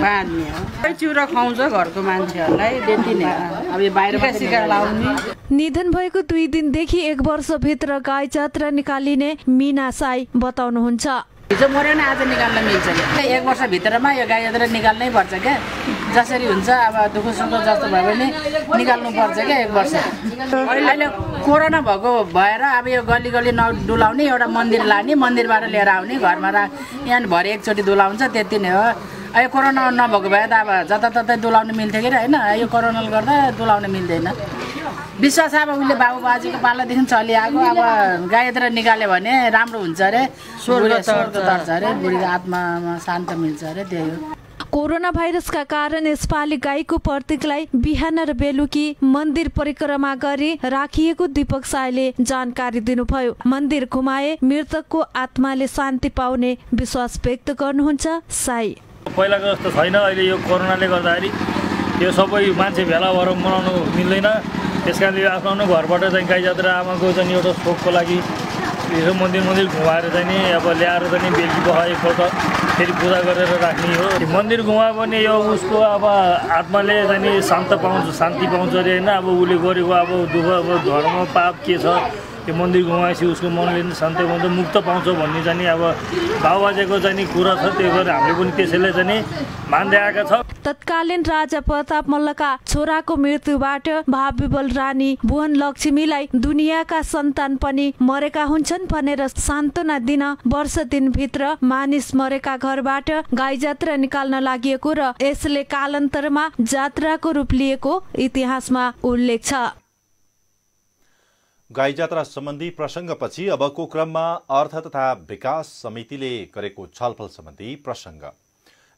हो। चिउरा खुवाउँछ घरको मान्छेहरूलाई, त्यति नै। अब यो बाहिर सिका लाउने। निधन भएको 2 दिनदेखि 1 वर्षभित्र गाई जात्रा निकालिने मिना साई बताउनुहुन्छ। हिजो मर्यो भने आज निकाल्न मिल्छ क्या। 1 वर्षभित्रमा यो गाई जात्रा निकाल्नै पर्छ क्या। जसरी हुन्छ अब दुःख सुख जस्तो भयो भने निकाल्नु पर्छ क्या 1 वर्ष। अहिले कोरोना भएको भएर अब यो गल्ली गल्ली नडुलाउने, एउटा मन्दिर लाने, मन्दिरबाट लिएर आउने, घरमा यहाँ भरे एकचोटि दुलाउँछ, त्यति नै हो। यो कोरोना नभएको भए त अब जताततै दुलाउनु मिल्थ्यो कि होइन। यो कोरोनाले गर्दा दुलाउनु मिल्दैन। विश्वास अब उसले बाबु बाजेको पालादेखि चलिआएको। अब गाई जात्रा निकाल्यो भने राम्रो हुन्छ अरे, स्वर्ग तर्छ अरे, बुढीको आत्मामा शान्त मिल्छ अरे, त्यही हो। कोरोना भाइरसका कारण यसपालि गाईको प्रतीकलाई बिहान र बेलुकी मन्दिर परिक्रमा गरी राखिएको दीपक साईले जानकारी दिनुभयो। मन्दिर घुमाए मृतकको आत्माले शान्ति पाउने विश्वास व्यक्त गर्नुहुन्छ साई। पहिलाको जस्तो छैन, अहिले यो कोरोनाले गर्दाखेरि यो सबै मान्छे भेला भएर मनाउनु मिल्दैन। त्यस कारणले यो आफ्नो घरबाट चाहिँ गाई जात्रा आमाको चाहिँ एउटा शोकको लागि यसो मन्दिर घुमाएर चाहिँ नि अब ल्याएर चाहिँ बेलुकी बहा एकपल्ट फेरि पूजा गरेर राख्ने हो। मन्दिर घुमायो भने यो उसको अब आत्माले चाहिँ नि शान्ति पाउँछ अरे होइन। अब उसले गरेको अब दुःख अब धर्म पाप के छ, त्यो मन्दिर घुमाएपछि उसको मनले पनि शान्ति पाउँछ, मुक्त पाउँछ भन्ने चाहिँ नि अब बाबुबाजेको चाहिँ नि कुरा छ। त्यही भएर हामीले पनि त्यसैले चाहिँ नि मान्दै आएका छौँ। तत्कालीन राजा प्रताप मल्लका छोराको मृत्युबाट भाविबल रानी भुवन लक्ष्मीलाई दुनियाँका सन्तान पनि मरेका हुन्छन् भनेर सान्त्वना दिन वर्ष दिनभित्र मानिस मरेका घरबाट गाई जात्रा निकाल्न लागि र यसले कालान्तरमा जात्राको रूप लिएको इतिहासमा उल्लेख छ। गाई जात्रा सम्बन्धी प्रसङ्गपछि अबको क्रममा अर्थ तथा विकास समितिले गरेको छलफल सम्बन्धी प्रसङ्ग।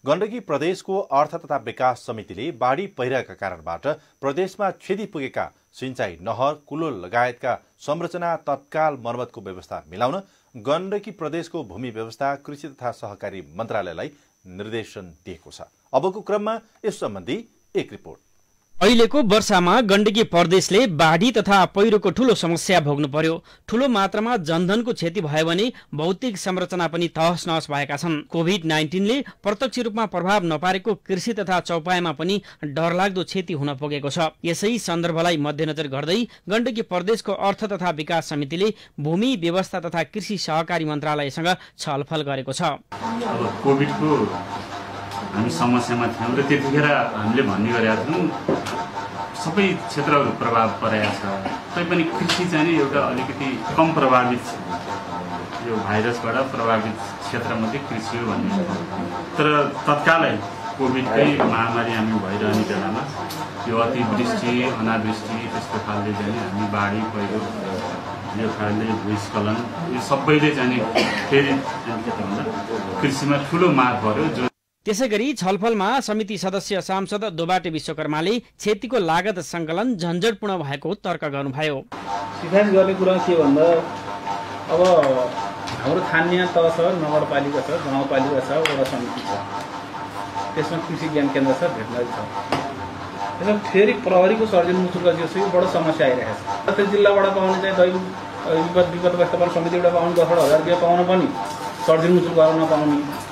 गण्डकी प्रदेशको अर्थ तथा विकास समितिले बाढी पहिराका कारणबाट प्रदेशमा क्षति पुगेका सिंचाई नहर कुलो लगायतका संरचना तत्काल मर्मतको व्यवस्था मिलाउन गण्डकी प्रदेशको भूमि व्यवस्था कृषि तथा सहकारी मन्त्रालयलाई निर्देशन दिएको छ। अबको क्रममा यस सम्बन्धी एक रिपोर्ट। अहिलेको वर्षामा गण्डकी प्रदेशले बाढी तथा पहिरोको ठूलो समस्या भोग्नु पर्यो। ठूलो मात्रामा जनधनको क्षति भयो भने भौतिक संरचना पनि तहस नहस भएका छन्। कोभिड-19ले प्रत्यक्ष रूपमा प्रभाव नपारेको कृषि तथा चौपायामा पनि डरलाग्दो क्षति हुन पुगेको छ। यसै सन्दर्भलाई मध्यनजर गर्दै गण्डकी प्रदेशको अर्थ तथा विकास समितिले भूमि व्यवस्था तथा कृषि सहकारी मन्त्रालयसँग छलफल गरेको छ। अब कोभिडको हामी समस्यामा थियौँ र त्यतिखेर हामीले भन्ने गरेका थियौँ सबै क्षेत्रहरू प्रभाव परेको छ, तैपनि कृषि चाहिँ एउटा अलिकति कम प्रभावित छ। यो भाइरसबाट प्रभावित क्षेत्रमध्ये कृषि हो भन्ने। तर तत्कालै कोभिडकै महामारी हामी भइरहने बेलामा यो अतिवृष्टि अनावृष्टि त्यस्तो खालले चाहिँ हामी बाढी पहिरो यो खालले भूस्खलन यो सबैले चाहिँ फेरि के त भन्दा कृषिमा ठुलो मार पर्यो। त्यसैगरी छलफलमा समिति सदस्य सांसद दोबाटे विश्वकर्माले क्षतिको लागत सङ्कलन झन्झटपूर्ण भएको तर्क गर्नुभयो। सिफारिस गर्ने कुरा के भन्दा अब हाम्रो स्थानीय तह छ, नगरपालिका छ, गाउँपालिका छ, वडा समिति छ, त्यसमा कृषि ज्ञान केन्द्र छ, भेटनरी छ। त्यसमा फेरि प्रहरीको सर्जन मुचुका चाहिँ बडो समस्या आइरहेको छ। प्रत्येक जिल्लाबाट पाउने चाहिँ दैनिक विपद व्यवस्थापन समितिबाट पाउने 10,000 रुपियाँ पाउन पनि सर्जन मुचुक गर्न नपाउने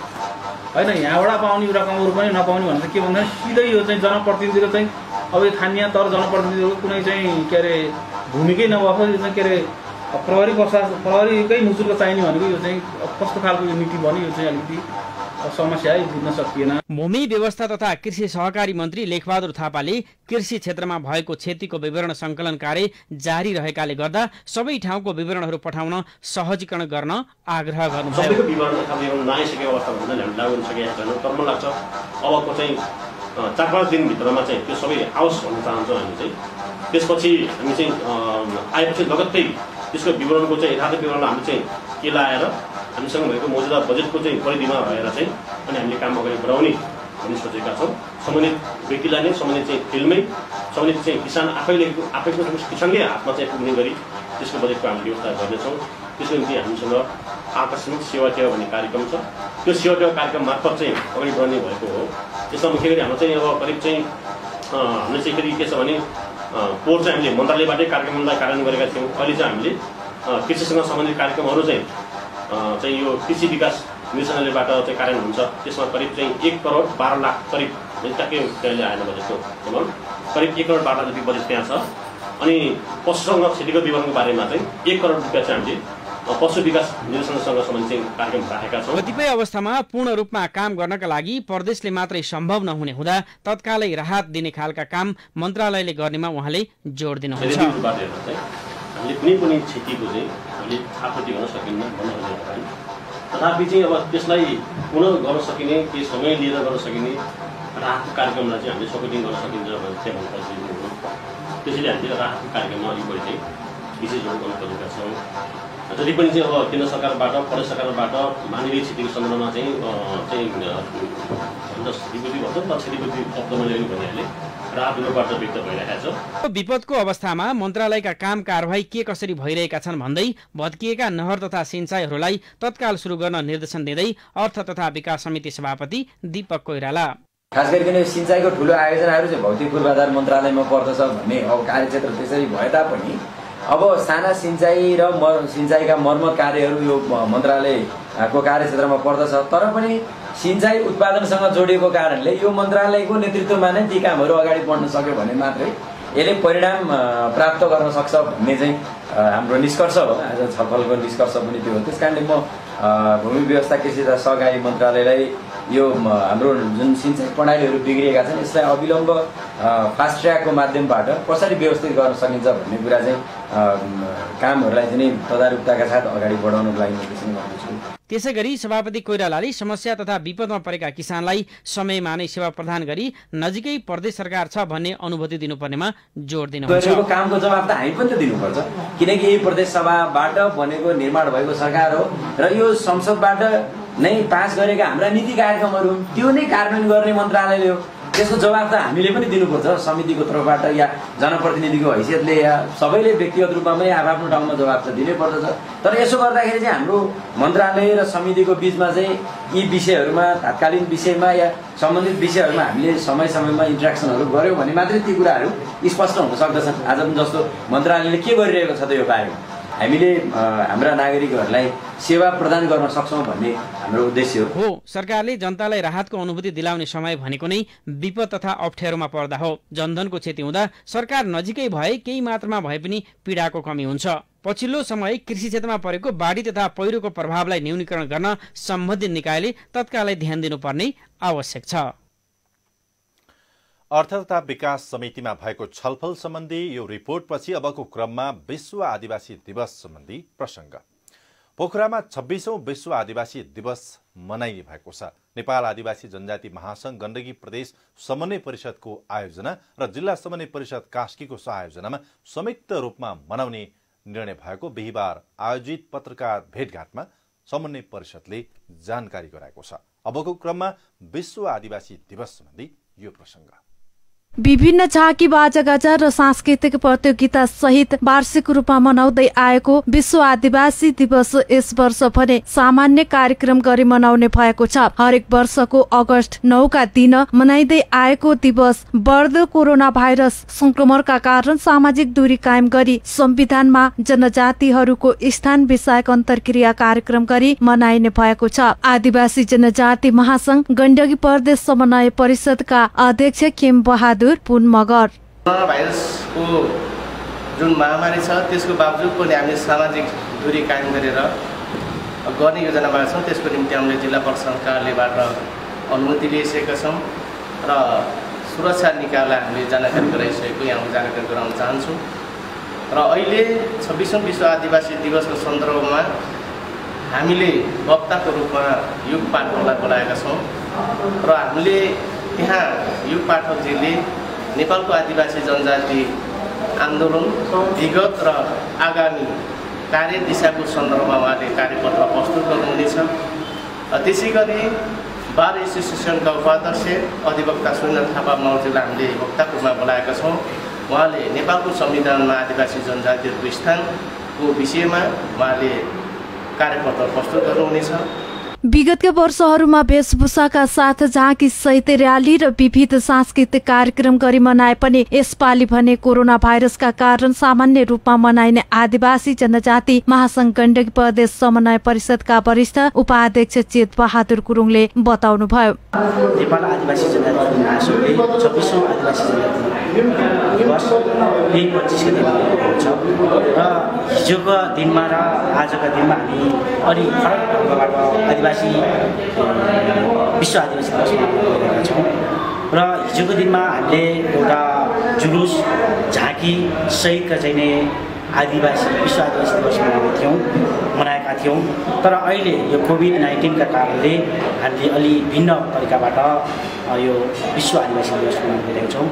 होइन, यहाँबाट पाउने रकमहरू पनि नपाउने भनेर के भन्दा सिधै यो चाहिँ जनप्रतिनिधिले चाहिँ अब यो स्थानीय तह जनप्रतिनिधिको कुनै चाहिँ के अरे भूमिकै नभएको यो चाहिँ के अरे प्रहरीकै मुचुर्को चाहिने भनेको यो चाहिँ कस्तो खालको यो नीति बन्यो, यो चाहिँ अलिकति समस्या है, बुझ्न सकिएन। भूमि व्यवस्था तथा कृषि सहकारी मन्त्री लेखबहादुर थापाले कृषि क्षेत्रमा भएको क्षतिको विवरण सङ्कलन कार्य जारी रहेकाले गर्दा सबै ठाउँको विवरणहरू पठाउन सहजीकरण गर्न आग्रह गर्नुभयो। सबैको विवरण नआइसकेको अवस्था भन्दा हामी लागु गर्न सकेका छैनौँ। तर मलाई लाग्छ अबको चाहिँ 4-5 दिनभित्रमा चाहिँ त्यो सबै आओस् भन्न चाहन्छौँ हामी चाहिँ। त्यसपछि हामी चाहिँ आएपछि लगत्तै त्यसको विवरणको चाहिँ यथार्थ विवरण हामी चाहिँ के लाएर हामीसँग भएको मौजूदा बजेटको चाहिँ परिधिमा रहेर चाहिँ अनि हामीले काम अगाडि बढाउने भन्ने सोचेका छौँ। सम्बन्धित व्यक्तिलाई नै सम्बन्धित चाहिँ फिल्डमै सम्बन्धित चाहिँ किसान आफैको किसानकै हातमा चाहिँ पुग्ने गरी त्यसको बजेटको हामीले व्यवस्था गर्नेछौँ। त्यसको निम्ति हामीसँग आकस्मिक सेवा टेवा भन्ने कार्यक्रम छ। त्यो सेवा टेवा कार्यक्रम मार्फत चाहिँ अगाडि बढ्ने भएको हो। यसमा मुख्य गरी हाम्रो चाहिँ अब करिब चाहिँ हामीले चाहिँ फेरि के छ भने पोहोर चाहिँ हामीले मन्त्रालयबाटै कार्यक्रमलाई कार्यान्वयन गरेका थियौँ। अहिले चाहिँ हामीले कृषिसँग सम्बन्धित कार्यक्रमहरू चाहिँ यो कृषि विकास निर्देशनालयबाट चाहिँ कार्यान्वयन हुन्छ। त्यसमा करिब चाहिँ 1,12,00,000 करिब ट्याक्कै त्यसले आएन बजेटको अमाउन्ट, करिब 1,12,00,000 जति बजेट त्यहाँ छ। अनि पशुसँग क्षतिको विवरणको बारेमा चाहिँ 1 करोड रुपियाँ चाहिँ हामीले पशु विकास निर्देशनसँग सम्बन्धित चाहिँ कार्यक्रम राखेका छौँ। कतिपय अवस्थामा पूर्ण रूपमा काम गर्नका लागि प्रदेशले मात्रै सम्भव नहुने हुँदा तत्कालै राहत दिने खालका काम मन्त्रालयले गर्नेमा उहाँले जोड दिनुहुन्छ। हामीले कुनै क्षतिको चाहिँ हामीले आपत्ति गर्न सकिन्न भन्ने, तथापि चाहिँ अब त्यसलाई पुनः गर्न सकिने केही समय लिएर गर्न सकिने राहतको कार्यक्रमलाई चाहिँ हामीले सपोर्टिङ गर्न सकिन्छ भन्ने चाहिँ भन्नु। त्यसैले हामीले राहतको कार्यक्रममा अलिक बढी चाहिँ विशेष जोड गर्न खोजेका छौँ। जति पनि चाहिँ अब केन्द्र सरकारबाट प्रदेश सरकारबाट मानवीय क्षतिको सन्दर्भमा चाहिँ क्षतिपूर्ति भन्छ त क्षतिपूर्ति शब्दमा ल्याउनु भनिहाले राहतबाट व्यक्त भइरहेको छ। विपदको अवस्थामा मन्त्रालयका काम कारवाही के कसरी भइरहेका छन् भन्दै भत्किएका नहर तथा सिंचाईहरूलाई तत्काल सुरु गर्न निर्देशन दिँदै अर्थ तथा विकास समिति सभापति दीपक कोइराला खास गरिकन सिंचाईको ठूलो आयोजनाहरू चाहिँ भौतिक पूर्वाधार मन्त्रालयमा पर्दछ भन्ने अब कार्यक्षेत्र त्यसरी भए तापनि अब साना सिंचाई र सिंचाईका मर्मत कार्यहरू यो मन्त्रालयको कार्यक्षेत्रमा पर्दछ। तर पनि सिंचाई उत्पादनसँग जोडिएको कारणले यो मन्त्रालयको नेतृत्वमा नै ती कामहरू अगाडि बढ्न सक्यो भने मात्रै यसले परिणाम प्राप्त गर्न सक्छ भन्ने चाहिँ हाम्रो निष्कर्ष हो। आज छलफलको निष्कर्ष पनि त्यो हो। त्यसकारणले म भूमि व्यवस्था कृषि तथा सहकारी मन्त्रालयलाई यो हाम्रो जुन सिंचाई प्रणालीहरू बिग्रिएका छन् यसलाई अविलम्ब फास्ट ट्र्याकको माध्यमबाट कसरी व्यवस्थित गर्न सकिन्छ भन्ने कुरा चाहिँ कामहरूलाई चाहिँ तदारुकताका साथ अगाडि बढाउनको लागि निर्देशन गर्दछु। त्यसैगरी सभापति कोइरालाले समस्या तथा विपदमा परेका किसानलाई समयमा नै सेवा प्रदान गरी नजिकै प्रदेश सरकार छ भन्ने अनुभूति दिनुपर्नेमा जोड दिनुहुन्छ। कामको जवाब त हामी पनि त दिनुपर्छ, किनकि यही प्रदेश सभाबाट बनेको निर्माण भएको सरकार हो र यो संसदबाट नै पास गरेका हाम्रा नीति कार्यक्रमहरू त्यो नै कार्यान्वयन गर्ने मन्त्रालयले हो। त्यसको जवाब त हामीले पनि दिनुपर्छ समितिको तर्फबाट या जनप्रतिनिधिको हैसियतले या सबैले व्यक्तिगत रूपमा पनि आफ्नो ठाउँमा जवाब त दिनै पर्दछ। तर यसो गर्दाखेरि चाहिँ हाम्रो मन्त्रालय र समितिको बिचमा चाहिँ यी विषयहरूमा तात्कालीन विषयमा या सम्बन्धित विषयहरूमा हामीले समय समयमा इन्ट्रेक्सनहरू गऱ्यौँ भने मात्रै ती कुराहरू स्पष्ट हुन सक्दछन्। आज पनि जस्तो मन्त्रालयले के गरिरहेको छ त यो बारेमा हामीले हाम्रा नागरिकहरूलाई सेवा प्रदान गर्न सक्छौँ भन्ने हाम्रो उद्देश्य हो। सरकारले जनतालाई राहतको अनुभूति दिलाउने समय भनेको नै विपद तथा अप्ठ्यारोमा पर्दा हो। जनधनको क्षति हुँदा सरकार नजिकै भए केही मात्रामा भए पनि पीडाको कमी हुन्छ। पछिल्लो समय कृषि क्षेत्रमा परेको बाढी तथा पहिरोको प्रभावलाई न्यूनीकरण गर्न सम्बन्धित निकायले तत्कालै ध्यान दिनुपर्ने आवश्यक छ। अर्थ तथा विकास समितिमा भएको छलफल सम्बन्धी यो रिपोर्टपछि अबको क्रममा विश्व आदिवासी दिवस सम्बन्धी प्रसङ्ग। पोखरामा 26औं विश्व आदिवासी दिवस मनाइने भएको छ। नेपाल आदिवासी जनजाति महासंघ गण्डकी प्रदेश समन्वय परिषदको आयोजना र जिल्ला समन्वय परिषद कास्कीको सहआयोजनामा संयुक्त रूपमा मनाउने निर्णय भएको बिहिबार आयोजित पत्रकार भेटघाटमा समन्वय परिषदले जानकारी गराएको छ। अबको क्रममा विश्व आदिवासी दिवस सम्बन्धी यो प्रसङ्ग। विभिन्न झाँकी बाजागाजा र सांस्कृतिक प्रतियोगिता सहित वार्षिक रूपमा मनाउँदै आएको विश्व आदिवासी दिवस यस वर्ष भने सामान्य कार्यक्रम गरी मनाउने भएको छ। हरेक वर्षको अगस्त 9 का दिन मनाइँदै आएको दिवस बढ्दो कोरोना भाइरस संक्रमणका कारण सामाजिक दूरी कायम गरी संविधानमा जनजातिहरूको स्थान विषयक अन्तर्क्रिया कार्यक्रम गरी मनाइने भएको छ। आदिवासी जनजाति महासंघ गण्डकी प्रदेश समन्वय परिषदका अध्यक्ष खेम बहादुर पुनमगर कोरोना भाइरसको जुन महामारी छ त्यसको बावजुद पनि हामीले सामाजिक दूरी कायम गरेर गर्ने योजनामा छौँ। त्यसको निम्ति हामीले जिल्ला प्रशासन कार्यालयबाट अनुमति लिइसकेका छौँ र सुरक्षा निकायलाई हामीले जानकारी गराइसकेको यहाँ जानकारी गराउन चाहन्छु। र अहिले 26औं विश्व आदिवासी दिवसको सन्दर्भमा हामीले वक्ताको रूपमा युग पाठकलाई बोलाएका छौँ र हामीले त्यहाँ युग पाठकजीले नेपालको आदिवासी जनजाति आन्दोलन विगत र आगामी कार्य दिशाको सन्दर्भमा उहाँले कार्यपत्र प्रस्तुत गर्नुहुनेछ। त्यसै गरी बार एसोसिएसनका उपाध्यक्ष अधिवक्ता सुरेन्द्र थापा मौर्यलाई हामीले वक्ताको रूपमा बोलाएका छौँ। उहाँले नेपालको संविधानमा आदिवासी जनजातिहरूको स्थानको विषयमा उहाँले कार्यपत्र प्रस्तुत गर्नुहुनेछ। विगतका वर्षहरूमा वेशभूषाका साथ झाँकी सहित र्याली र विविध सांस्कृतिक कार्यक्रम गरी मनाए पनि यसपालि भने कोरोना भाइरसका कारण सामान्य रूपमा मनाइने आदिवासी जनजाति महासंघ गण्डकी प्रदेश समन्वय परिषदका वरिष्ठ उपाध्यक्ष चेत बहादुर गुरुङले बताउनुभयो। नेपाल आदिवासी जनजाति महासंघले 26औं आदिवासी जनजाति दिवस 25 गते मनाएको छ र हिजोका दिनमा र आजका दिनमा हामी अलि फरक ढङ्गबाट आदिवासी विश्व आदिवासी दिवस मनाइरहेका छौँ र हिजोको दिनमा हामीले एउटा जुलुस झाँकी सहितका चाहिँ आदिवासी विश्व आदिवासी दिवस मनाएका थियौँ। तर अहिले यो कोभिड-19 का कारणले हामीले अलि भिन्न तरिकाबाट यो विश्व आदिवासी दिवस मनाइरहेका छौँ।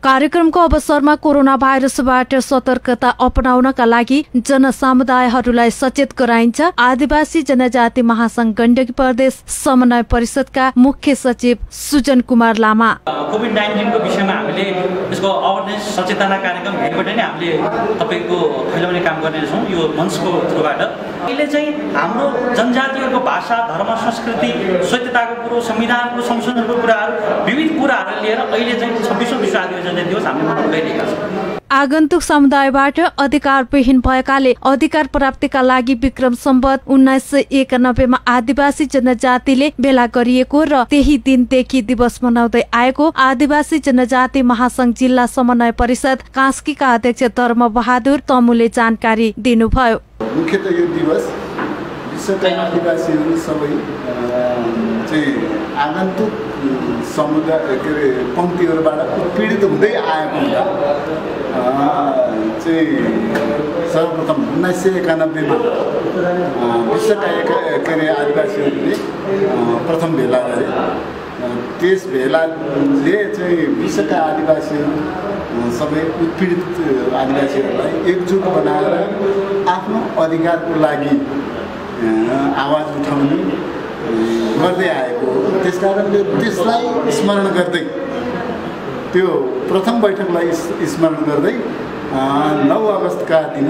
कार्यक्रमको अवसरमा कोरोना भाइरसबाट सतर्कता अपनाउनका लागि जनसमुदायहरूलाई सचेत गराइन्छ। आदिवासी जनजाति महासंघ गण्डकी प्रदेश समन्वय परिषदका मुख्य सचिव सुजन कुमार लामा कोभिड-19 को विषयमा हामीले यसको अवेरनेस सचेतना कार्यक्रम हेर्बाट नै हामीले तपाईको फैलाउने काम गर्नेछौँ यो मञ्चको थ्रुबाट। अहिले चाहिँ हाम्रो जनजातिहरूको भाषा धर्म संस्कृति स्वच्छताको कुरो संविधानको संशोधनको कुराहरू विविध कुराहरू लिएर अहिले चाहिँ 26औं विश्व आदिवासी दिवस हामीले मनाइरहेका छौँ। आगन्तुक समुदायबाट अधिकारविहीन भएकाले अधिकार प्राप्तिका लागि विक्रम सम्वत 1991 मा आदिवासी जनजातिले भेला गरिएको र त्यही दिनदेखि दिवस मनाउँदै आएको आदिवासी जनजाति महासंघ जिल्ला समन्वय परिषद कास्कीका अध्यक्ष धर्म बहादुर तमुले जानकारी दिनुभयो। मुख्यतः यो दिवस विश्वका आदिवासीहरू सबै चाहिँ आगन्तुक समुदाय के अरे पङ्क्तिहरूबाट पीडित हुँदै आएको हुँदा चाहिँ सर्वप्रथम 1991 मा विश्वका के अरे आदिवासीहरूले प्रथम भेला गरे। त्यस भेलाले चाहिँ विश्वका आदिवासीहरू सबै उत्पीडित आदिवासीहरूलाई एकजुट बनाएर आफ्नो अधिकारको लागि आवाज उठाउने गर्दै आएको। त्यसकारणले त्यसलाई स्मरण गर्दै त्यो प्रथम बैठकलाई स्मरण गर्दै 9 अगस्तका दिन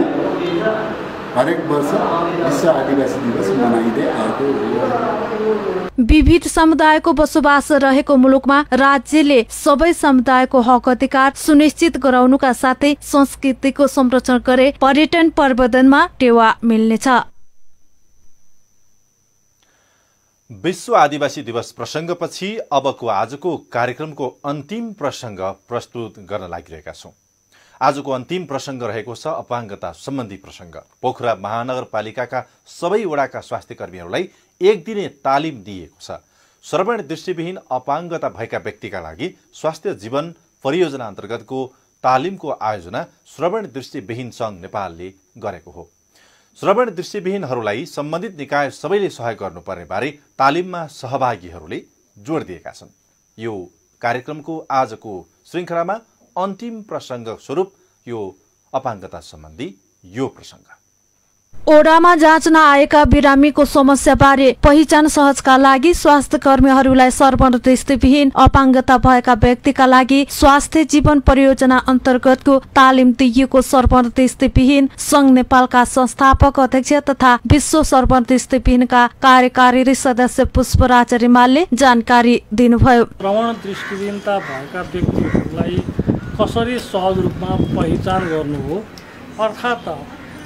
हरेक वर्ष विश्व आदिवासी दिवस मनाइँदै आएको हो। विविध समुदायको बसोबास रहेको मुलुकमा राज्यले सबै समुदायको हक अधिकार सुनिश्चित गराउनुका साथै संस्कृतिको संरक्षण गरे पर्यटन प्रवर्धनमा टेवा मिल्नेछ। विश्व आदिवासी दिवस प्रसंगपछि अबको आजको कार्यक्रमको अन्तिम प्रसंग प्रस्तुत गर्न लागिरहेका छौं। आजको अन्तिम प्रसंग रहेको छ अपाङ्गता सम्बन्धी प्रसंग। पोखरा महानगरपालिकाका सबै वडाका स्वास्थ्य कर्मीहरूलाई एक दिने तालिम दिएको छ। श्रवण दृष्टिविहीन अपाङ्गता भएका व्यक्तिका लागि स्वास्थ्य जीवन परियोजना अन्तर्गतको तालिमको आयोजना श्रवण दृष्टिविहीन संघ नेपालले गरेको हो। श्रवण दृष्टिविहीनहरूलाई सम्बन्धित निकाय सबैले सहयोग गर्नुपर्ने बारे तालिममा सहभागीहरूले जोड दिएका छन्। यो कार्यक्रमको आजको श्रृङ्खलामा अन्तिम प्रसंग स्वरूप यो अपाङ्गता सम्बन्धी यो प्रसंग। ओडामा जाँच्न आएका बिरामीको समस्याबारे पहिचान सहजका लागि स्वास्थ्य कर्मीहरूलाई श्रवण दृष्टिविहीन अपाङ्गता भएका व्यक्तिका लागि स्वास्थ्य जीवन परियोजना अन्तर्गतको तालिम दिइएको श्रवण दृष्टिविहीन संघ नेपालका संस्थापक अध्यक्ष तथा विश्व श्रवण दृष्टिविहीनका कार्यकारी सदस्य पुष्पराज रिमालले जानकारी दिनुभयो। श्रवण दृष्टिविहीनता भएका व्यक्तिहरूलाई कसरी सहज रूपमा पहिचान गर्नु हो, अर्थात्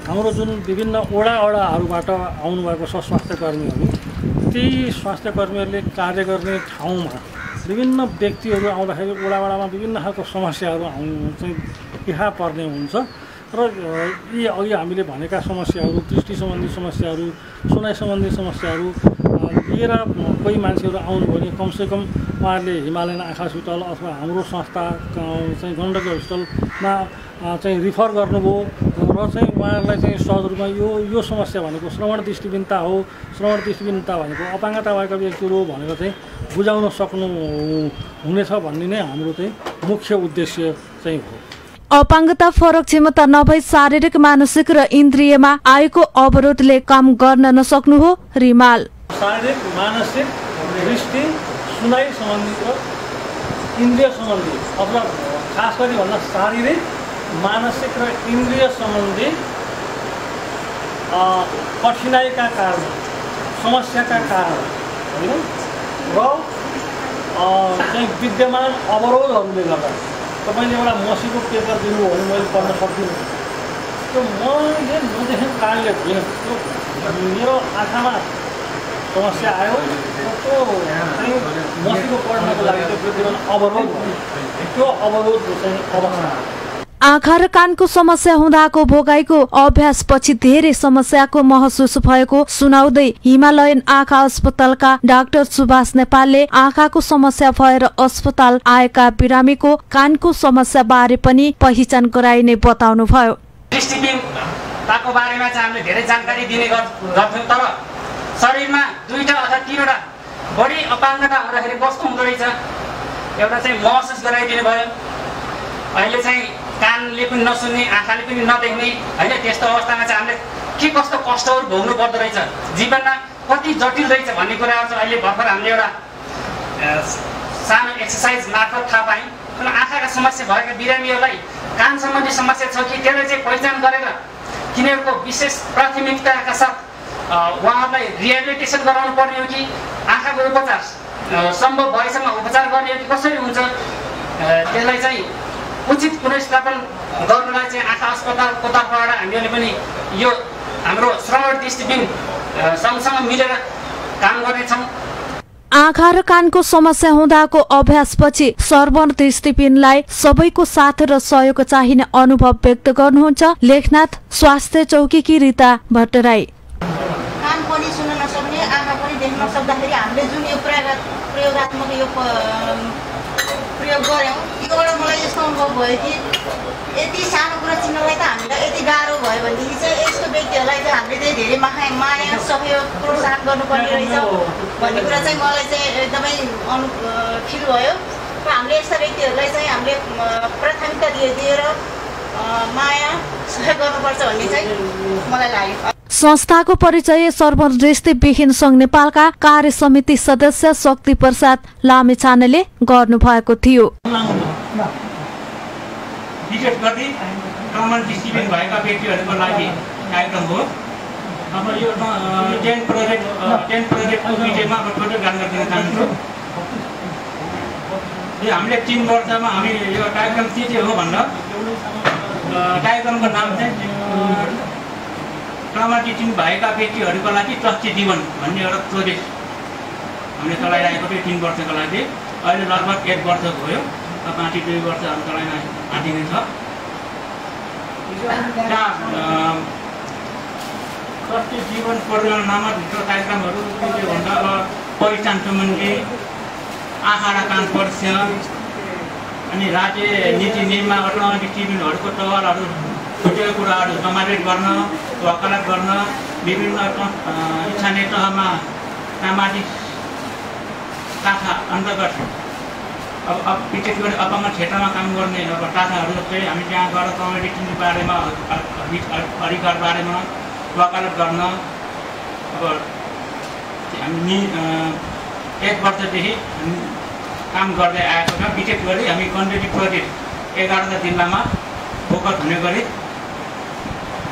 हाम्रो जुन विभिन्न वडाहरूबाट आउनुभएको छ स्वास्थ्य कर्मीहरू, ती स्वास्थ्य कर्मीहरूले कार्य गर्ने ठाउँमा विभिन्न व्यक्तिहरू आउँदाखेरि वडामा विभिन्न खालको समस्याहरू चाहिँ देखा पर्ने हुन्छ र यी अघि हामीले भनेका समस्याहरू, दृष्टि सम्बन्धी समस्याहरू, सुनाइ सम्बन्धी समस्याहरू लिएर कोही मान्छेहरू आउनुभयो भने कमसेकम उहाँहरूले हिमालयन आँखा हस्पिटल अथवा हाम्रो संस्था चाहिँ गण्डकी हस्पिटलमा चाहिँ रिफर गर्नुभयो र चाहिँ उहाँहरूलाई चाहिँ सहज रूपमा यो समस्या भनेको श्रवण दृष्टिविहीनता हो, श्रवण दृष्टिविहीनता भनेको अपाङ्गता भएका व्यक्तिहरू भनेर चाहिँ बुझाउन सक्नु हुनेछ भन्ने नै हाम्रो चाहिँ मुख्य उद्देश्य चाहिँ हो। अपाङ्गता फरक क्षमता नभई शारीरिक, मानसिक र इन्द्रियमा आएको अवरोधले काम गर्न नसक्नु हो रिमाल। शारीरिक, मानसिक, दृष्टि, सुनाइ सम्बन्धी र इन्द्रिय सम्बन्धी अथवा खास गरी भन्दा शारीरिक, मानसिक र इन्द्रिय सम्बन्धी कठिनाइका कारण, समस्याका कारण होइन र चाहिँ विद्यमान अवरोधहरूले गर्दा तपाईँले एउटा मसीको पेपर दिनुभयो भने मैले पढ्न सक्दिनँ। त्यो मैले नदेखेको कारणले होइन, त्यो मेरो आँखामा समस्या आयो, त्यो चाहिँ मसीको पढ्नको लागि त्यो विद्यमान अवरोध त्यो अवरोध चाहिँ अवस्था। आँखा र कानको समस्या हुँदाको भोगाईको अभ्यासपछि धेरै समस्याको महसुस भएको सुनाउँदै हिमालयन आँखा अस्पतालका डाक्टर सुभाष नेपालले आँखाको समस्या भएर अस्पताल आएका बिरामीको कानको समस्या बारे पनि पहिचान गराइने बताउनुभयो। दृष्टिविहीनताको बारेमा चाहिँ हामीले धेरै जानकारी दिने गर्थ्यौँ, तर शरीरमा 2टा अथवा 3वटा बढी अपाङ्गता हुँदाखेरि कस्तो हुँदो रहेछ एउटा चाहिँ महसुस गराइदिनु भयो। अहिले चाहिँ कानले पनि नसुन्ने, आँखाले पनि नदेख्ने होइन, त्यस्तो अवस्थामा चाहिँ हामीले के कस्तो कष्टहरू भोग्नु पर्दो रहेछ, जीवनमा कति जटिल रहेछ भन्ने कुराहरू चाहिँ अहिले भर्खर हामीले एउटा सानो एक्सर्साइज मार्फत थाहा पायौँ। तर आँखाका समस्या भएका बिरामीहरूलाई कान सम्बन्धी समस्या छ कि त्यसलाई चाहिँ पहिचान गरेर तिनीहरूको विशेष प्राथमिकताका साथ उहाँहरूलाई रिहेबिलिटेसन गराउनु पर्ने हो कि आँखाको उपचार सम्भव भएसम्म उपचार गर्ने हो कि कसरी हुन्छ, त्यसलाई चाहिँ उचित पुनर्स्थापन गर्नलाई चाहिँ आँखा अस्पतालको तर्फबाट हामीले पनि यो हाम्रो श्रवण दृष्टिविहीन सँगसँग मिलेर काम गर्नेछौँ। आँखा र कानको समस्या हुँदाको अभ्यासपछि श्रवण दृष्टिविहीनलाई सबैको साथ र सहयोग चाहिने अनुभव व्यक्त गर्नुहुन्छ लेखनाथ स्वास्थ्य चौकीकी रिता भट्टराई। कान पनि सुन्न नसक्ने, आँखा पनि देख्न नसक्दाखेरि हामीले जुन यो प्रयोगात्मक यो प्रयोग गऱ्यौँ, योबाट मलाई यस्तो अनुभव भयो कि यति सानो कुरा चिन्नलाई त हामीलाई यति गाह्रो भयो भनेदेखि चाहिँ यस्तो व्यक्तिहरूलाई चाहिँ हामीले चाहिँ धेरै माया सहयोग प्रोत्साहन गर्नुपर्ने रहेछ भन्ने कुरा चाहिँ मलाई चाहिँ एकदमै फिल भयो र हामीले यस्ता व्यक्तिहरूलाई चाहिँ हामीले प्राथमिकता दिएर माया सहयोग गर्नुपर्छ भन्ने चाहिँ मलाई लाग्यो। संस्थाको परिचय श्रवण दृष्टिविहीन संघ नेपालका कार्य समिति सदस्य शक्ति प्रसाद लामेछानेले गर्नुभएको थियो। विशेष गरी कम्युनिटी सिभिल भएका व्यक्तिहरूको लागि कार्यक्रम हो। अब यो 10 प्रोजेक्टको विषयमा अब छोटो जानकारी दिन चाहन्छु। यो हामीले 3 वर्षमा हामी यो कार्यक्रम के हो भन्दा कार्यक्रमको नाम चाहिँ ट्रमाटिचिङ भएका व्यक्तिहरूको लागि स्वस्थ जीवन भन्ने एउटा प्रोजेक्ट हामीले चलाइरहेको थियो 3 वर्षको लागि। अहिले लगभग 1 वर्ष भयो, बाँकी 2 वर्षहरू चलाइन आँटिने छ। स्वस्थ जीवन परियोजना नामक भित्र कार्यक्रमहरू के भन्दा अब पहिचान सम्बन्धी आँखा र कान परीक्षा अनि राज्य नीति नियममा अटोमेटिक ट्रिब्युनलहरूको टवलहरू छुटेको कुराहरू समावेश गर्न, वकालत गर्न, विभिन्न स्थानीय तहमा सामाजिक शाखा अन्तर्गत अब विशेष गरी अपंग क्षेत्रमा काम गर्ने अब शाखाहरू चाहिँ हामी त्यहाँ गएर कम्युनिटीको बारेमा अधिकार बारेमा वकालत गर्न अब हामी 1 वर्षदेखि काम गर्दै आएको छ। विशेष गरी हामी कन्ट्री प्रोजेक्ट 11 जिल्लामा फोकस हुने गरी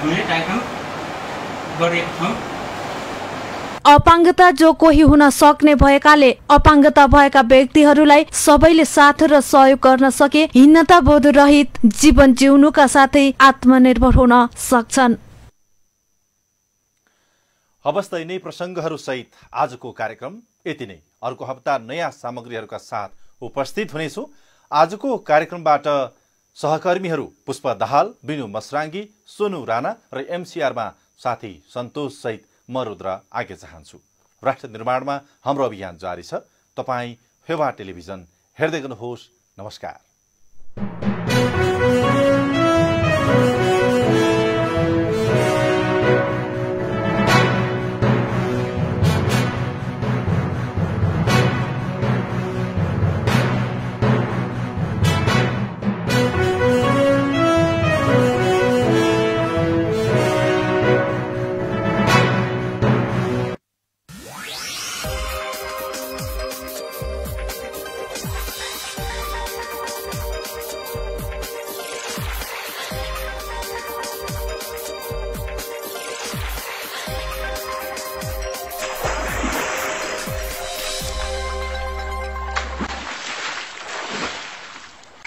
हामीले कार्यक्रम गरेको छौँ। अपाङ्गता जो कोही हुन सक्ने भएकाले अपाङ्गता भएका व्यक्तिहरूलाई सबैले साथ र सहयोग गर्न सके हिन्नता बोध रहित जीवन जिउनुका साथै आत्मनिर्भर हुन सक्छन्। हवस् त यिनै प्रसङ्गहरू सहित आजको कार्यक्रम यति नै। अर्को हप्ता नयाँ सामग्रीहरूका साथ उपस्थित हुनेछु। आजको कार्यक्रमबाट सहकर्मीहरू पुष्प दाहाल, बिनु मसराङ्गी, सोनु राणा र एमसीआरमा साथी सन्तोष सहित म रुद्र आज्ञा चाहन्छु। राष्ट्र निर्माणमा हाम्रो अभियान जारी छ। तपाईँ फेवा टेलिभिजन हेर्दै गर्नुहोस्। नमस्कार।